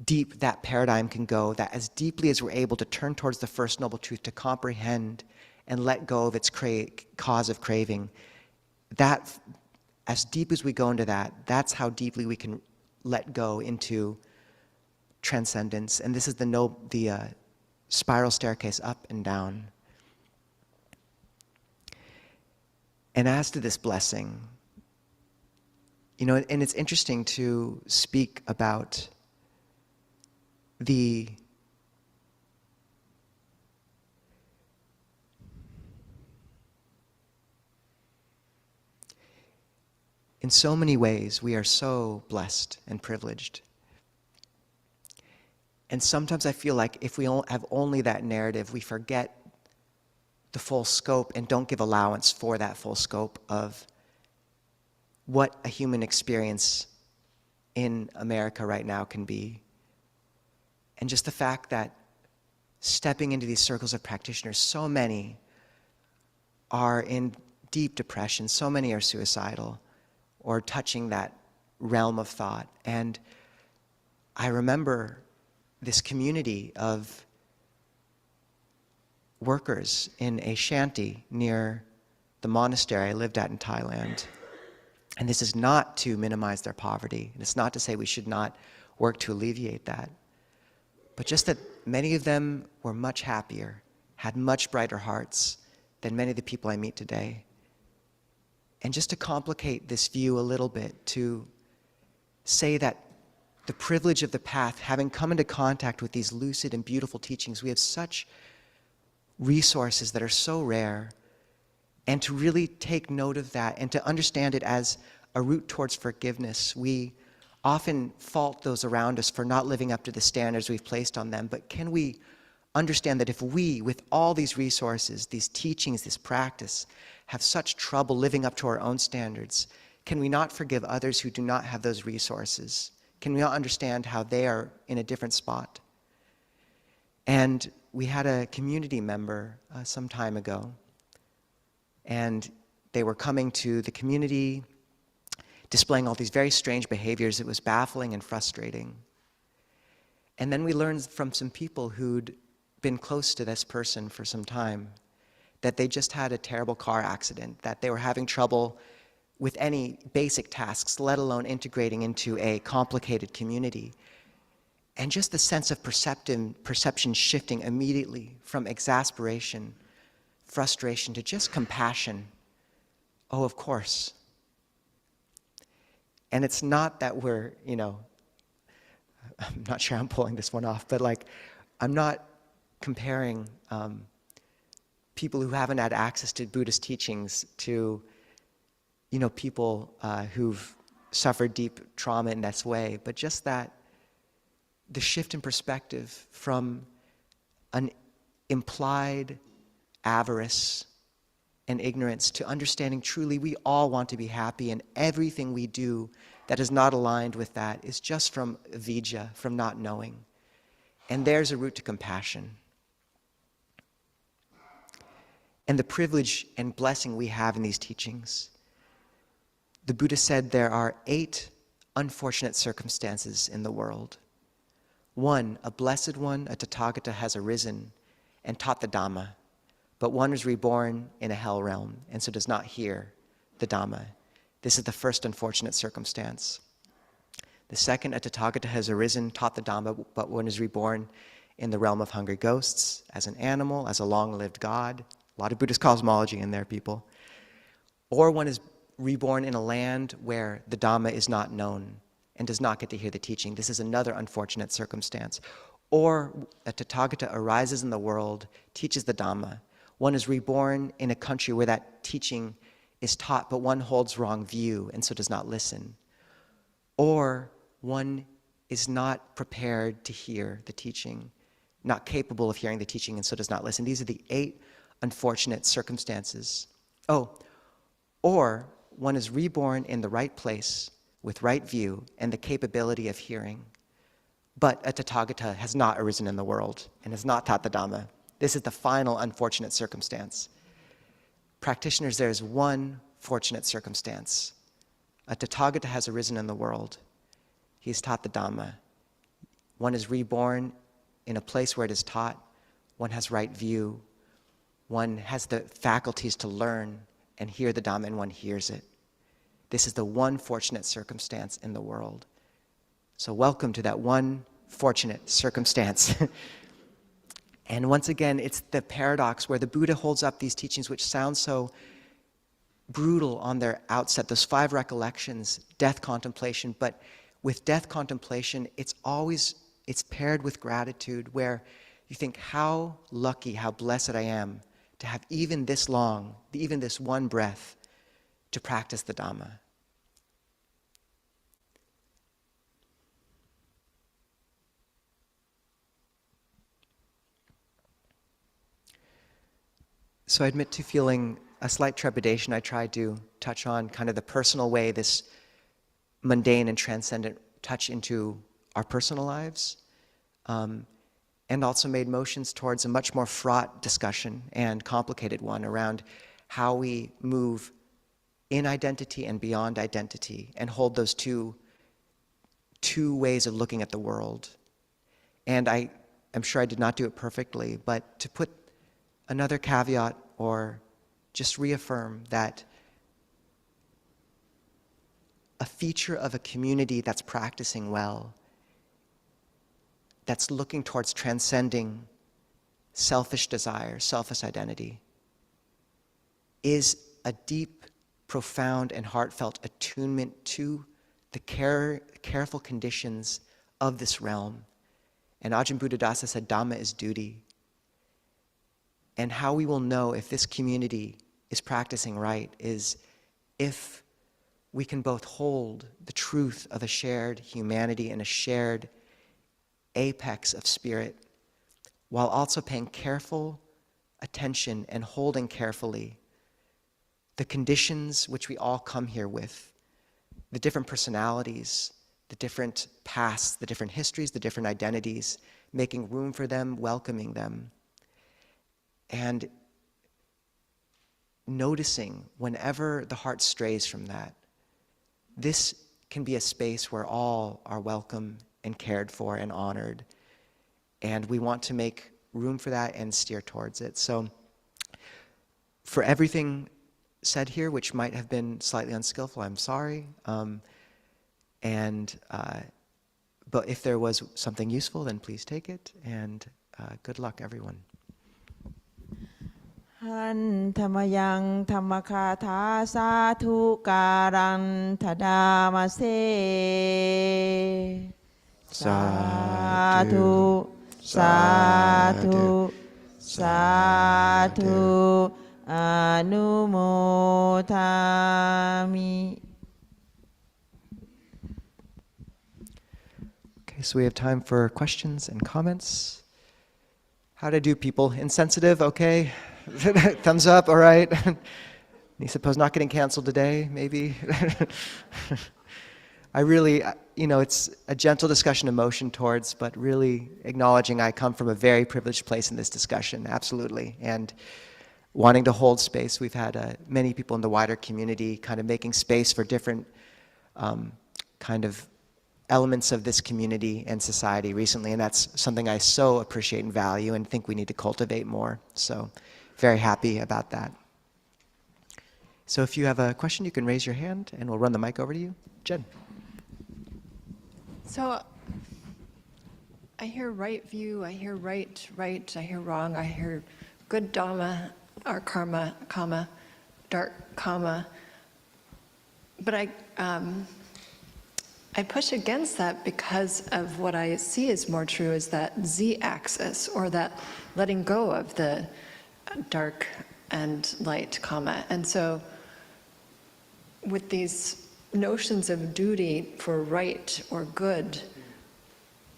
deep that paradigm can go, that as deeply as we're able to turn towards the First Noble Truth, to comprehend and let go of its cause of craving, that as deep as we go into that, that's how deeply we can let go into transcendence. And this is the spiral staircase up and down. And as to this blessing, and it's interesting to speak about in so many ways, we are so blessed and privileged. And sometimes I feel like if we have only that narrative, we forget the full scope and don't give allowance for that full scope of what a human experience in America right now can be. And just the fact that stepping into these circles of practitioners, so many are in deep depression, so many are suicidal or touching that realm of thought. And I remember this community of workers in a shanty near the monastery I lived at in Thailand. And this is not to minimize their poverty, and it's not to say we should not work to alleviate that, but just that many of them were much happier, had much brighter hearts than many of the people I meet today. And just to complicate this view a little bit, to say that the privilege of the path, having come into contact with these lucid and beautiful teachings, we have such resources that are so rare, and to really take note of that and to understand it as a route towards forgiveness. We often fault those around us for not living up to the standards we've placed on them, but can we understand that if we, with all these resources, these teachings, this practice, have such trouble living up to our own standards, can we not forgive others who do not have those resources? Can we not understand how they are in a different spot? And we had a community member some time ago, and they were coming to the community, displaying all these very strange behaviors. It was baffling and frustrating. And then we learned from some people who'd been close to this person for some time that they just had a terrible car accident, that they were having trouble with any basic tasks, let alone integrating into a complicated community. And just the sense of perception shifting immediately from exasperation, frustration, to just compassion. Oh, of course. And it's not that we're, I'm not sure I'm pulling this one off, but I'm not comparing people who haven't had access to Buddhist teachings to, people who've suffered deep trauma in this way, but just that the shift in perspective from an implied avarice and ignorance to understanding truly we all want to be happy, and everything we do that is not aligned with that is just from avijja, from not knowing. And there's a route to compassion. And the privilege and blessing we have in these teachings. The Buddha said there are 8 unfortunate circumstances in the world. 1, a blessed one, a Tathagata, has arisen and taught the Dhamma, but one is reborn in a hell realm and so does not hear the Dhamma. This is the first unfortunate circumstance. The second, a Tathagata has arisen, taught the Dhamma, but one is reborn in the realm of hungry ghosts, as an animal, as a long-lived god. A lot of Buddhist cosmology in there, people. Or one is reborn in a land where the Dhamma is not known and does not get to hear the teaching. This is another unfortunate circumstance. Or a Tathagata arises in the world, teaches the Dhamma. One is reborn in a country where that teaching is taught, but one holds wrong view and so does not listen. Or one is not prepared to hear the teaching, not capable of hearing the teaching and so does not listen. These are the 8 unfortunate circumstances. Or one is reborn in the right place with right view and the capability of hearing, but a Tathagata has not arisen in the world and has not taught the Dhamma. This is the final unfortunate circumstance. Practitioners, there is one fortunate circumstance. A Tathagata has arisen in the world. He has taught the Dhamma. One is reborn in a place where it is taught. One has right view. One has the faculties to learn and hear the Dhamma, and one hears it. This is the one fortunate circumstance in the world. So welcome to that one fortunate circumstance. And once again, it's the paradox where the Buddha holds up these teachings which sound so brutal on their outset, those 5 recollections, death contemplation, but with death contemplation, it's paired with gratitude, where you think, how lucky, how blessed I am to have even this long, even this one breath to practice the Dhamma. So I admit to feeling a slight trepidation. I tried to touch on kind of the personal way this mundane and transcendent touch into our personal lives, and also made motions towards a much more fraught discussion and complicated one around how we move in identity and beyond identity and hold those two ways of looking at the world. And I am sure I did not do it perfectly, but to put another caveat or just reaffirm that a feature of a community that's practicing well, that's looking towards transcending selfish desire, selfish identity, is a deep, profound, and heartfelt attunement to the careful conditions of this realm. And Ajahn Buddhadasa said, Dhamma is duty. And how we will know if this community is practicing right is if we can both hold the truth of a shared humanity and a shared apex of spirit, while also paying careful attention and holding carefully the conditions which we all come here with, the different personalities, the different pasts, the different histories, the different identities, making room for them, welcoming them, and noticing whenever the heart strays from that. This can be a space where all are welcome and cared for and honored. And we want to make room for that and steer towards it. So for everything said here, which might have been slightly unskillful, I'm sorry. But if there was something useful, then please take it. And good luck, everyone.
หันธรรมยังธรรมคาถาสาธุการันทดามาเซ สาธุ สาธุ สาธุ อนุโมทามิ
Okay, so we have time for questions and comments. How to do, people? Insensitive, okay? Thumbs up, all right. You suppose not getting canceled today, maybe? I really, it's a gentle discussion of motion towards, but really acknowledging I come from a very privileged place in this discussion, absolutely. And wanting to hold space. We've had many people in the wider community kind of making space for different kind of elements of this community and society recently, and that's something I so appreciate and value and think we need to cultivate more. So very happy about that. So if you have a question, you can raise your hand and we'll run the mic over to you. Jen.
So I hear right view, I hear right, I hear wrong, I hear good Dhamma or karma, comma, dark comma. But I push against that because of what I see as more true is that z-axis, or that letting go of the dark and light comma. And so with these notions of duty for right or good,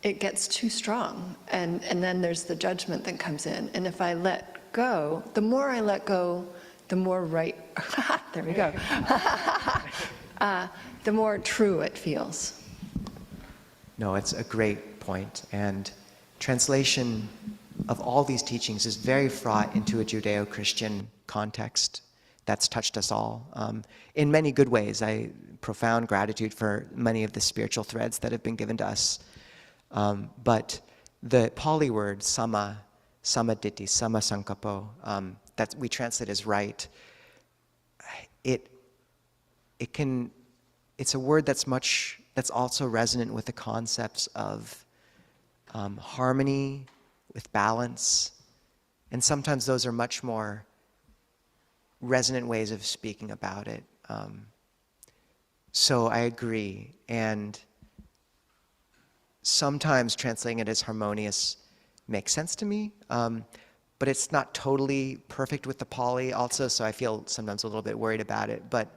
it gets too strong. And then there's the judgment that comes in. And if I let go, the more I let go, the more right, there we go, the more true it feels.
No, it's a great point. And translation of all these teachings is very fraught into a Judeo-Christian context that's touched us all in many good ways. I profound gratitude for many of the spiritual threads that have been given to us. But the Pali word sama, samaditi, sama sankapo, that we translate as right, it's a word that's also resonant with the concepts of harmony, with balance, and sometimes those are much more resonant ways of speaking about it. So I agree, and sometimes translating it as harmonious makes sense to me, but it's not totally perfect with the Pali also, so I feel sometimes a little bit worried about it. But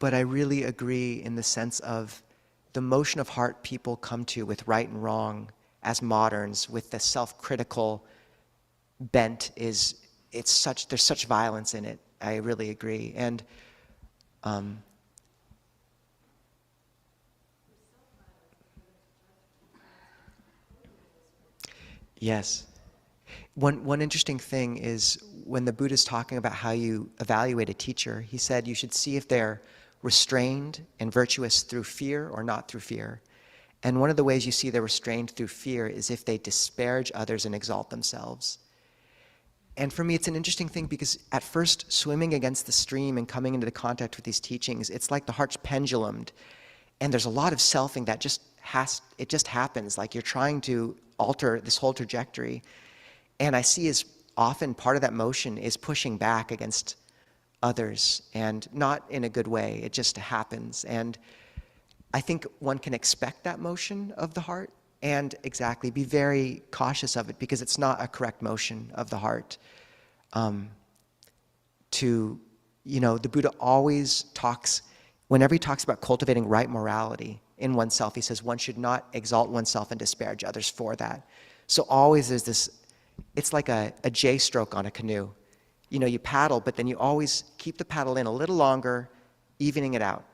I really agree in the sense of the motion of heart people come to with right and wrong as moderns, with the self-critical bent, there's such violence in it. I really agree. And yes. One interesting thing is when the Buddha's talking about how you evaluate a teacher, he said you should see if they're restrained and virtuous through fear or not through fear. And one of the ways you see they're restrained through fear is if they disparage others and exalt themselves. And for me, it's an interesting thing because at first, swimming against the stream and coming into the contact with these teachings, it's like the heart's pendulumed. And there's a lot of selfing that just happens. Like you're trying to alter this whole trajectory. And I see as often part of that motion is pushing back against others, and not in a good way. It just happens. And I think one can expect that motion of the heart and exactly be very cautious of it because it's not a correct motion of the heart. The Buddha always talks, whenever he talks about cultivating right morality in oneself, he says one should not exalt oneself and disparage others for that. So always there's this, it's like a J stroke on a canoe. You paddle, but then you always keep the paddle in a little longer, evening it out.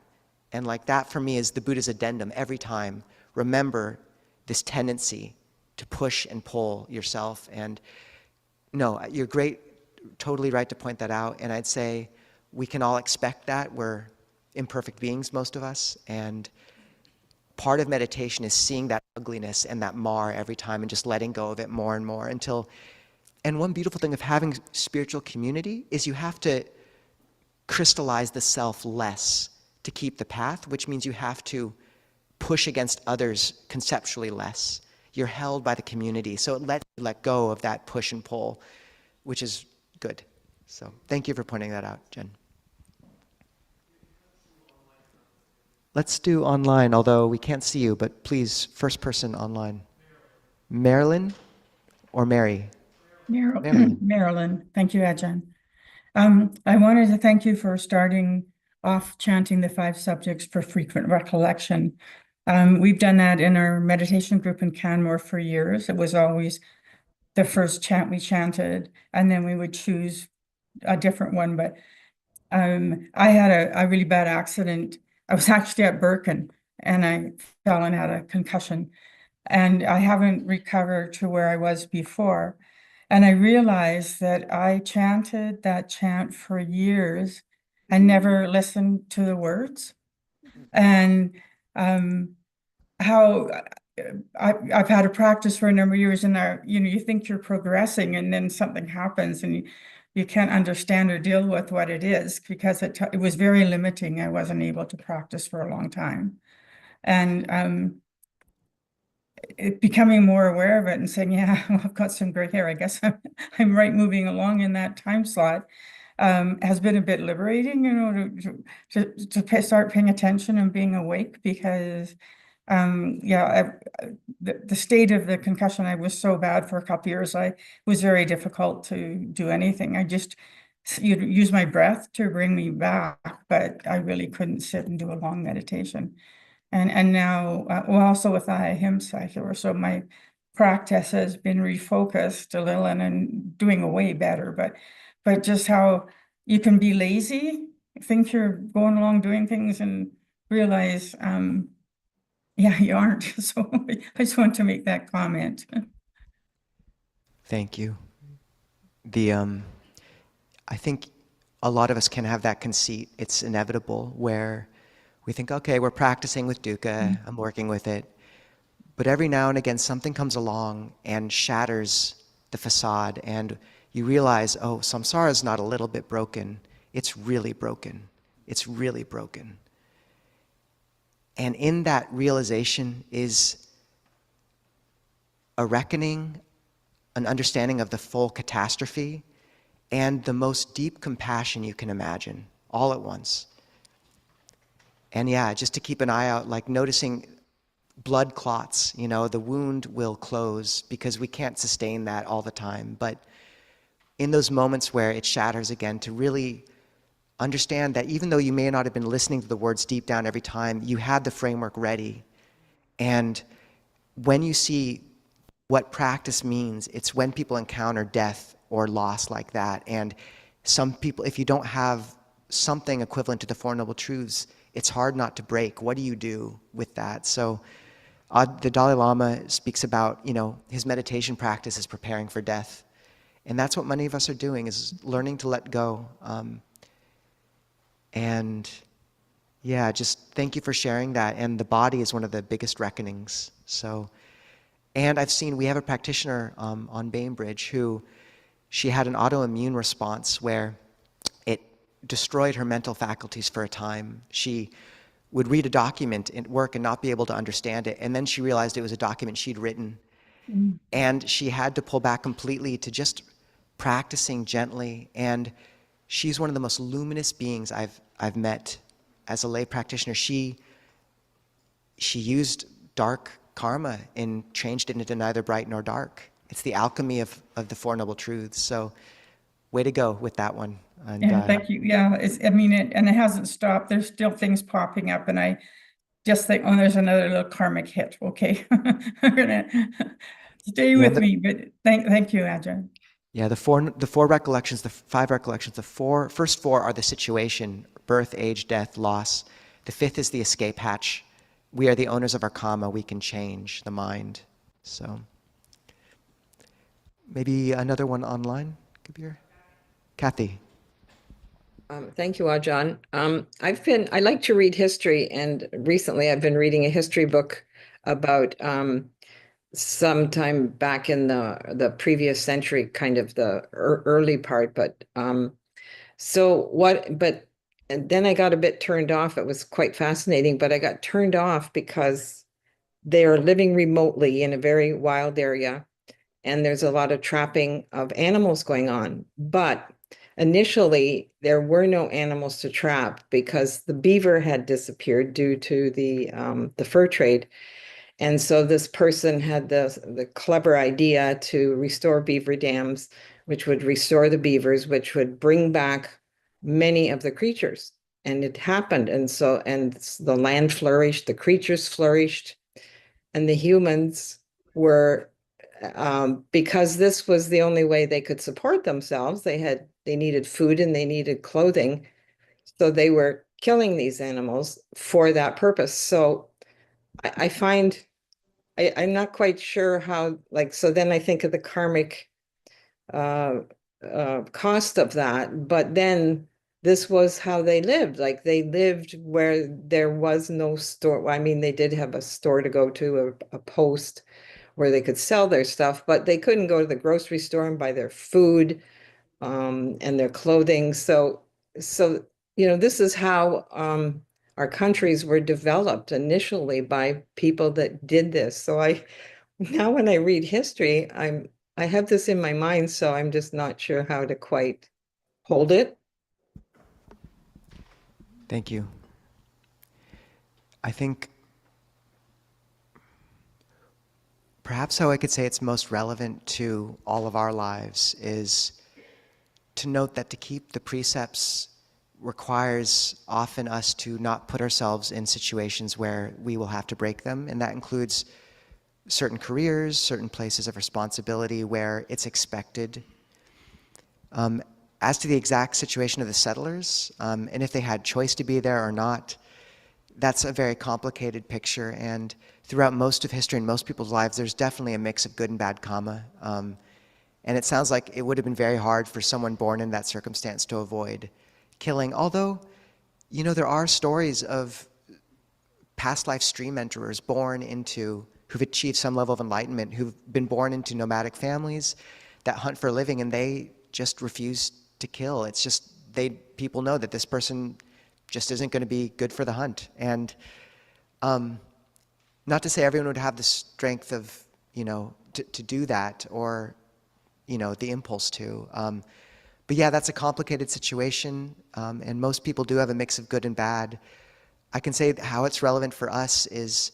And like that for me is the Buddha's addendum every time. Remember this tendency to push and pull yourself. And no, you're totally right to point that out. And I'd say we can all expect that. We're imperfect beings, most of us. And part of meditation is seeing that ugliness and that mar every time and just letting go of it more and more until. And one beautiful thing of having spiritual community is you have to crystallize the self less to keep the path, which means you have to push against others conceptually less. You're held by the community, so it lets you let go of that push and pull, which is good. So thank you for pointing that out, Jen. Let's do online, although we can't see you, but please, first person online. Marilyn or Mary? Marilyn.
Marilyn. Thank you, Ajahn. I wanted to thank you for starting off chanting the 5 subjects for frequent recollection. We've done that in our meditation group in Canmore for years. It was always the first chant we chanted, and then we would choose a different one. But I had a really bad accident. I was actually at Birkin and I fell and had a concussion. And I haven't recovered to where I was before. And I realized that I chanted that chant for years and never listened to the words. And how I've had a practice for a number of years, and you think you're progressing, and then something happens, and you can't understand or deal with what it is because it was very limiting. I wasn't able to practice for a long time, and becoming more aware of it and saying, yeah, well, I've got some gray hair. I guess I'm right moving along in that time slot. Has been a bit liberating, start paying attention and being awake because, the state of the concussion, I was so bad for a couple years. It was very difficult to do anything. I just use my breath to bring me back, but I really couldn't sit and do a long meditation. And now, well, also with ahimsa here, so my practice has been refocused a little and doing way better. But just how you can be lazy, think you're going along doing things, and realize, yeah, you aren't. So I just want to make that comment.
Thank you. I think a lot of us can have that conceit. It's inevitable where we think, okay, we're practicing with dukkha, I'm working with it. But every now and again, something comes along and shatters the facade, and you realize, oh, samsara is not a little bit broken. It's really broken. It's really broken. And in that realization is a reckoning, an understanding of the full catastrophe, and the most deep compassion you can imagine, all at once. And yeah, just to keep an eye out, like noticing blood clots, the wound will close because we can't sustain that all the time. But in those moments where it shatters again, to really understand that even though you may not have been listening to the words deep down every time, you had the framework ready. And when you see what practice means, it's when people encounter death or loss like that. And some people, if you don't have something equivalent to the Four Noble Truths, it's hard not to break. What do you do with that? So the Dalai Lama speaks about, his meditation practice is preparing for death. And that's what many of us are doing, is learning to let go. And yeah, just thank you for sharing that. And the body is one of the biggest reckonings. So, and I've seen, we have a practitioner on Bainbridge who, she had an autoimmune response where it destroyed her mental faculties for a time. She would read a document at work and not be able to understand it. And then she realized it was a document she'd written. And she had to pull back completely to just practicing gently. And she's one of the most luminous beings I've met as a lay practitioner. She used dark karma and changed it into neither bright nor dark. It's the alchemy of the Four Noble Truths. So way to go with that one. And,
Yeah, thank you. Yeah, and it hasn't stopped. There's still things popping up, and I just think, oh, there's another little karmic hit. Okay, I'm gonna stay with me. But thank you, Ajahn.
Yeah, the four recollections, the five recollections, the first four are the situation: birth, age, death, loss. The fifth is the escape hatch. We are the owners of our karma. We can change the mind. So maybe another one online, Kabir? Kathy.
Thank you, Ajahn. I like to read history, and recently I've been reading a history book about sometime back in the previous century, kind of the early part. But and then I got a bit turned off. It was quite fascinating, but I got turned off because they are living remotely in a very wild area, and there's a lot of trapping of animals going on. But initially, there were no animals to trap because the beaver had disappeared due to the fur trade. And so this person had the clever idea to restore beaver dams, which would restore the beavers, which would bring back many of the creatures. and it happened. And the land flourished, the creatures flourished, and the humans were, because this was the only way they could support themselves. They needed food and they needed clothing. So they were killing these animals for that purpose. So I find, I'm not quite sure how, so then I think of the karmic cost of that, but then this was how they lived. Like they lived where there was no store. I mean, they did have a store to go to, a post where they could sell their stuff, but they couldn't go to the grocery store and buy their food and their clothing. So this is how our countries were developed initially by people that did this. So now when I read history, I have this in my mind, so I'm just not sure how to quite hold it.
Thank you. I think perhaps how I could say it's most relevant to all of our lives is to note that to keep the precepts requires often us to not put ourselves in situations where we will have to break them, and that includes certain careers, certain places of responsibility where it's expected. As to the exact situation of the settlers, and if they had choice to be there or not, that's a very complicated picture, and throughout most of history and most people's lives, there's definitely a mix of good and bad karma. And it sounds like it would have been very hard for someone born in that circumstance to avoid killing. Although, there are stories of past life stream enterers who've achieved some level of enlightenment, who've been born into nomadic families that hunt for a living, and they just refuse to kill. It's just, people know that this person just isn't going to be good for the hunt. And not to say everyone would have the strength of, to do that, or the impulse to. But yeah, that's a complicated situation, and most people do have a mix of good and bad. I can say how it's relevant for us is,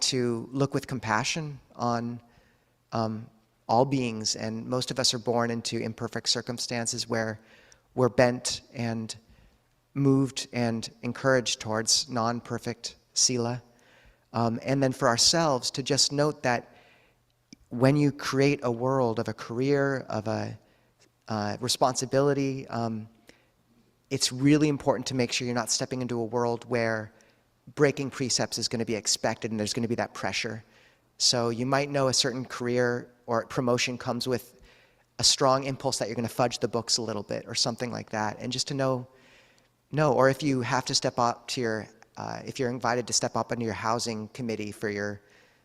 to look with compassion on all beings, and most of us are born into imperfect circumstances where we're bent and moved and encouraged towards non-perfect sila. And then for ourselves to just note that when you create a world of a career, of a responsibility, it's really important to make sure you're not stepping into a world where breaking precepts is going to be expected and there's going to be that pressure. So you might know a certain career or promotion comes with a strong impulse that you're going to fudge the books a little bit or something like that. And just to know, or if you have to step up to if you're invited to step up into your housing committee for your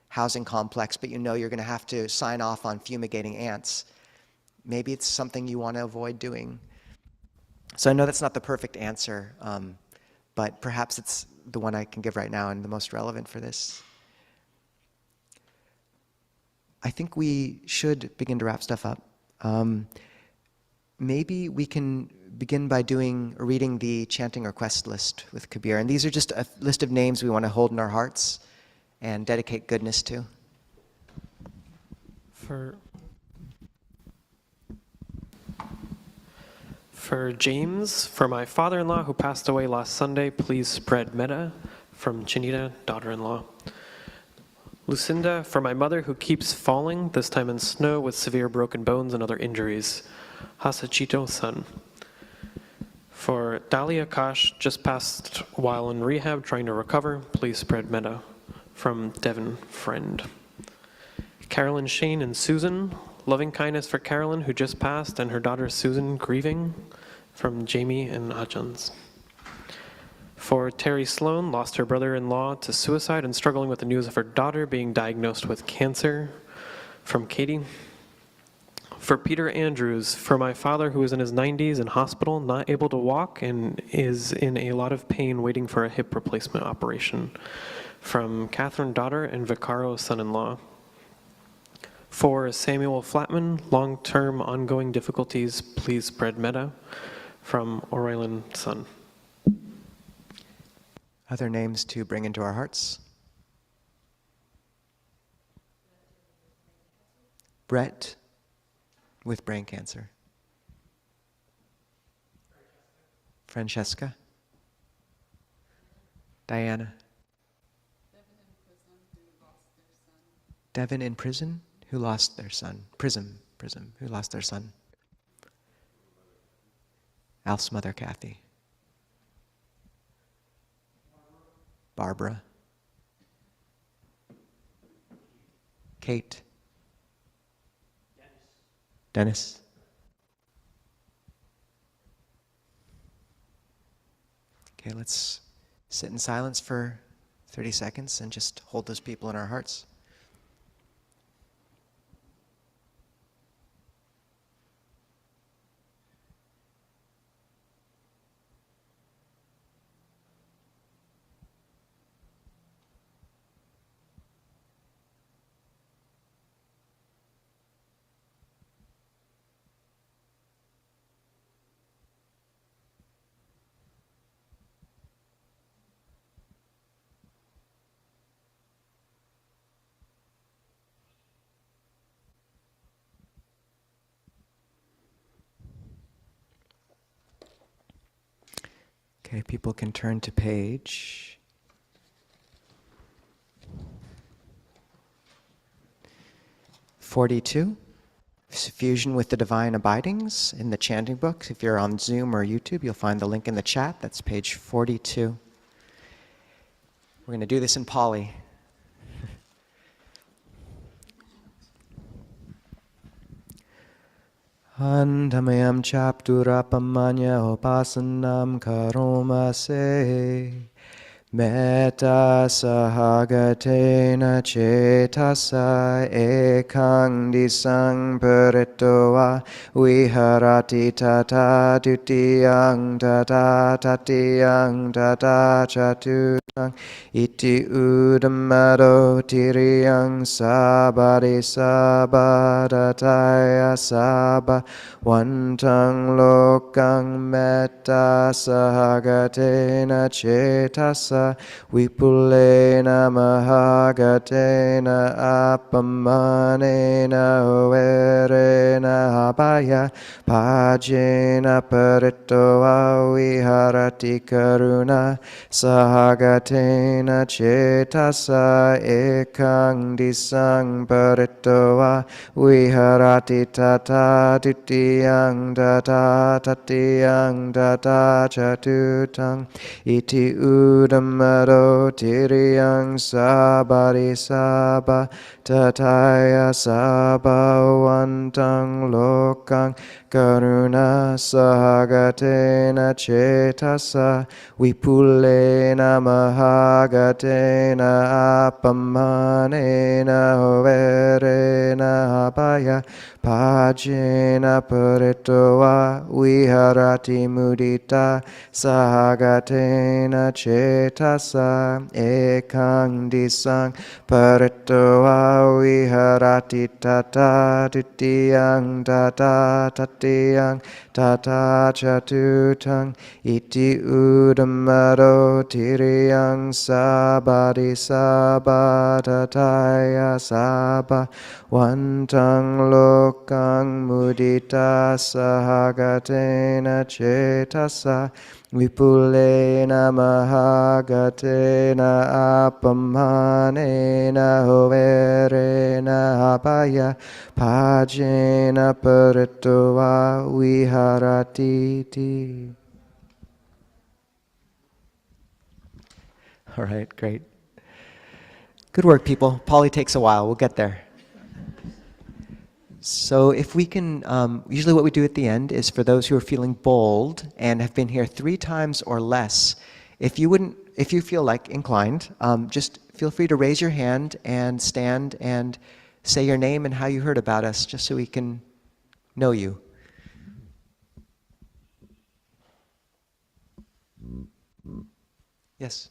housing complex, but you're going to have to sign off on fumigating ants, maybe it's something you want to avoid doing. So I know that's not the perfect answer, but perhaps it's the one I can give right now and the most relevant for this. I think we should begin to wrap stuff up. Maybe we can begin by reading the chanting request list with Kabir. And these are just a list of names we want to hold in our hearts and dedicate goodness to.
For James, for my father-in-law who passed away last Sunday, please spread metta. From Chinita, daughter-in-law. Lucinda, for my mother who keeps falling, this time in snow with severe broken bones and other injuries. Hasachito, son. For Dahlia Kash, just passed while in rehab, trying to recover, please spread metta. From Devon, friend. Carolyn, Shane, and Susan, loving kindness for Carolyn, who just passed, and her daughter Susan, grieving. From Jamie and Ajans. For Terry Sloan, lost her brother-in-law to suicide and struggling with the news of her daughter being diagnosed with cancer. From Katie. For Peter Andrews, for my father who is in his 90s in hospital, not able to walk and is in a lot of pain waiting for a hip replacement operation. From Catherine, daughter, and Vicaro, son-in-law. For Samuel Flatman, long-term ongoing difficulties, please spread metta. From Orailan, son.
Other names to bring into our hearts? Brett with brain cancer. Francesca. Diana. Devon in prison who lost their son. Prism, who lost their son. Alf's mother, Kathy. Barbara. Kate. Dennis. Okay, let's sit in silence for 30 seconds and just hold those people in our hearts. Okay, people can turn to page 42. Fusion with the Divine Abidings in the chanting book. If you're on Zoom or YouTube, you'll find the link in the chat. That's page 42. We're going to do this in Pali. Antamayam chapturapamanya upasanam karoma se metta sahagatena cetasa ekang disang paritoa viharati tata dutiyang tata tatiyang tata chatutang iti udamado tiriyang sabari sabadataya saba vantang lokang metta sahagatena cetasa vipulena mahagatena apamanena verena abhaya pajena paritoa viharati karuna sahagatena cetasa ekang disang paritoa viharati tata ditiyang tata tatiyang tata chatutang iti udamado tiriyang sabari saba tataya saba vantang lokang karuna sahagatena cetasa vipulena mahagatena apamanena verena abhaya pajena paritoa viharati mudita sahagatena cetasa ekang disang paritoa viharati tata ditiyang tata tatiyang tata chatutang iti udamado tiriyang sabadi sabadataya saba vantang lokang mudita sahagatena cetasa vipulena mahagatena apamanena verena abhaya pajena paritoa viharati ti. All right, great. Good work, people. Pali takes a while. We'll get there. So if we can, usually what we do at the end is for those who are feeling bold and have been here 3 times or less, if you feel like inclined, just feel free to raise your hand and stand and say your name and how you heard about us, just so we can know you. Yes.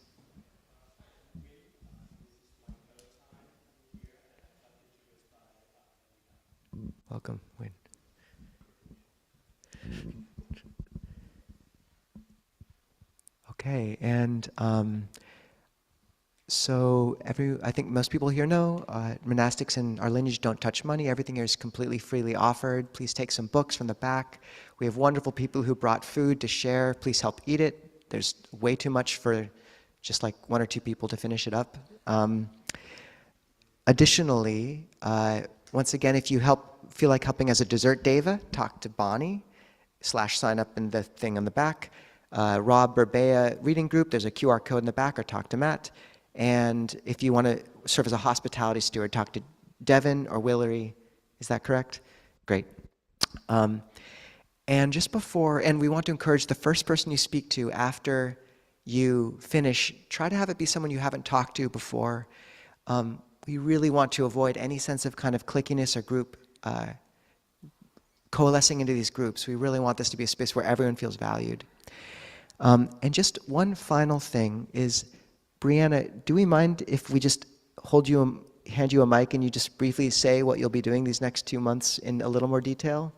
Welcome, Wayne. Okay, and so I think most people here know monastics in our lineage don't touch money. Everything here is completely freely offered. Please take some books from the back. We have wonderful people who brought food to share. Please help eat it. There's way too much for just like 1 or 2 people to finish it up. Additionally, once again, if you feel like helping as a dessert deva, talk to Bonnie, /sign up in the thing on the back. Rob Berbea reading group, there's a QR code in the back, or talk to Matt. And if you want to serve as a hospitality steward, talk to Devin or Willery. Is that correct? Great. And just before, and we want to encourage the first person you speak to after you finish, try to have it be someone you haven't talked to before. We really want to avoid any sense of kind of clickiness or group coalescing into these groups. We really want this to be a space where everyone feels valued. And just one final thing is, Brianna, do we mind if we just hand you a mic and you just briefly say what you'll be doing these next 2 months in a little more detail?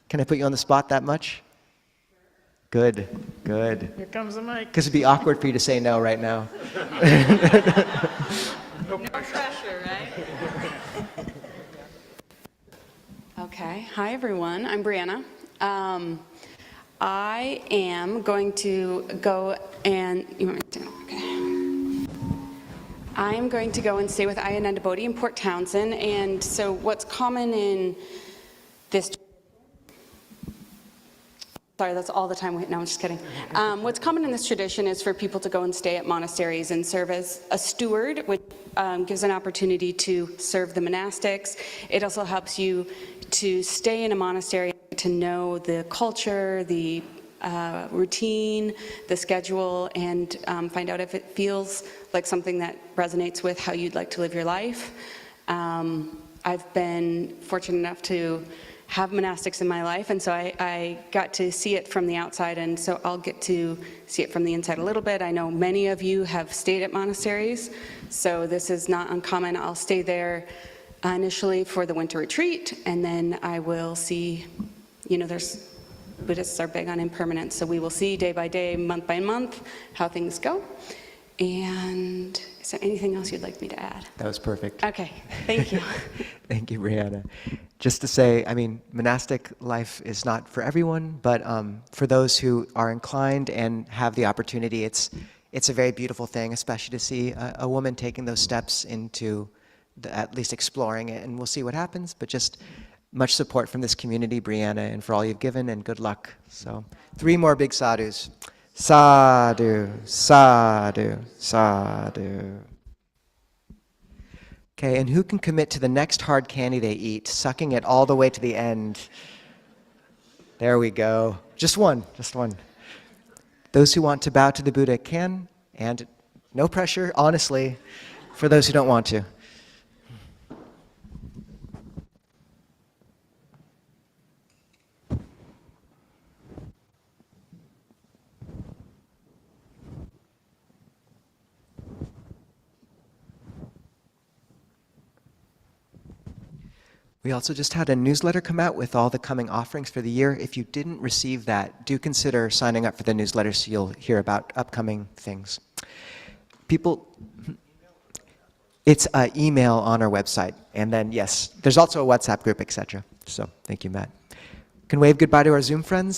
Can I put you on the spot that much? Good, good.
Here comes the mic.
Because it'd be awkward for you to say no right now.
No pressure, right? Okay. Hi, everyone. I'm Brianna. I am going to go and... You want me to? Okay. I am going to go and stay with Ayananda Bodhi in Port Townsend. And so what's common in this... Sorry, that's all the time. No, I'm just kidding. What's common in this tradition is for people to go and stay at monasteries and serve as a steward, which gives an opportunity to serve the monastics. It also helps you to stay in a monastery, to know the culture, the routine, the schedule, and find out if it feels like something that resonates with how you'd like to live your life. I've been fortunate enough to have monastics in my life, and so I got to see it from the outside, and so I'll get to see it from the inside a little bit. I know many of you have stayed at monasteries, so this is not uncommon. I'll stay there initially for the winter retreat, and then I will see, Buddhists are big on impermanence, so we will see day by day, month by month, how things go. And is there anything else you'd like me to add?
That was perfect.
Okay, thank you.
Thank you, Brianna. Just to say, monastic life is not for everyone, but for those who are inclined and have the opportunity, it's a very beautiful thing, especially to see a woman taking those steps into at least exploring it, and we'll see what happens, but just much support from this community, Brianna, and for all you've given, and good luck. So 3 more big sadhus. Sadhu, sadhu, sadhu. Okay, and who can commit to the next hard candy they eat, sucking it all the way to the end? There we go. Just one, just one. Those who want to bow to the Buddha can, and no pressure, honestly, for those who don't want to. We also just had a newsletter come out with all the coming offerings for the year. If you didn't receive that, do consider signing up for the newsletter so you'll hear about upcoming things. It's an email on our website. And then, yes, there's also a WhatsApp group, etc. So thank you, Matt. Can wave goodbye to our Zoom friends.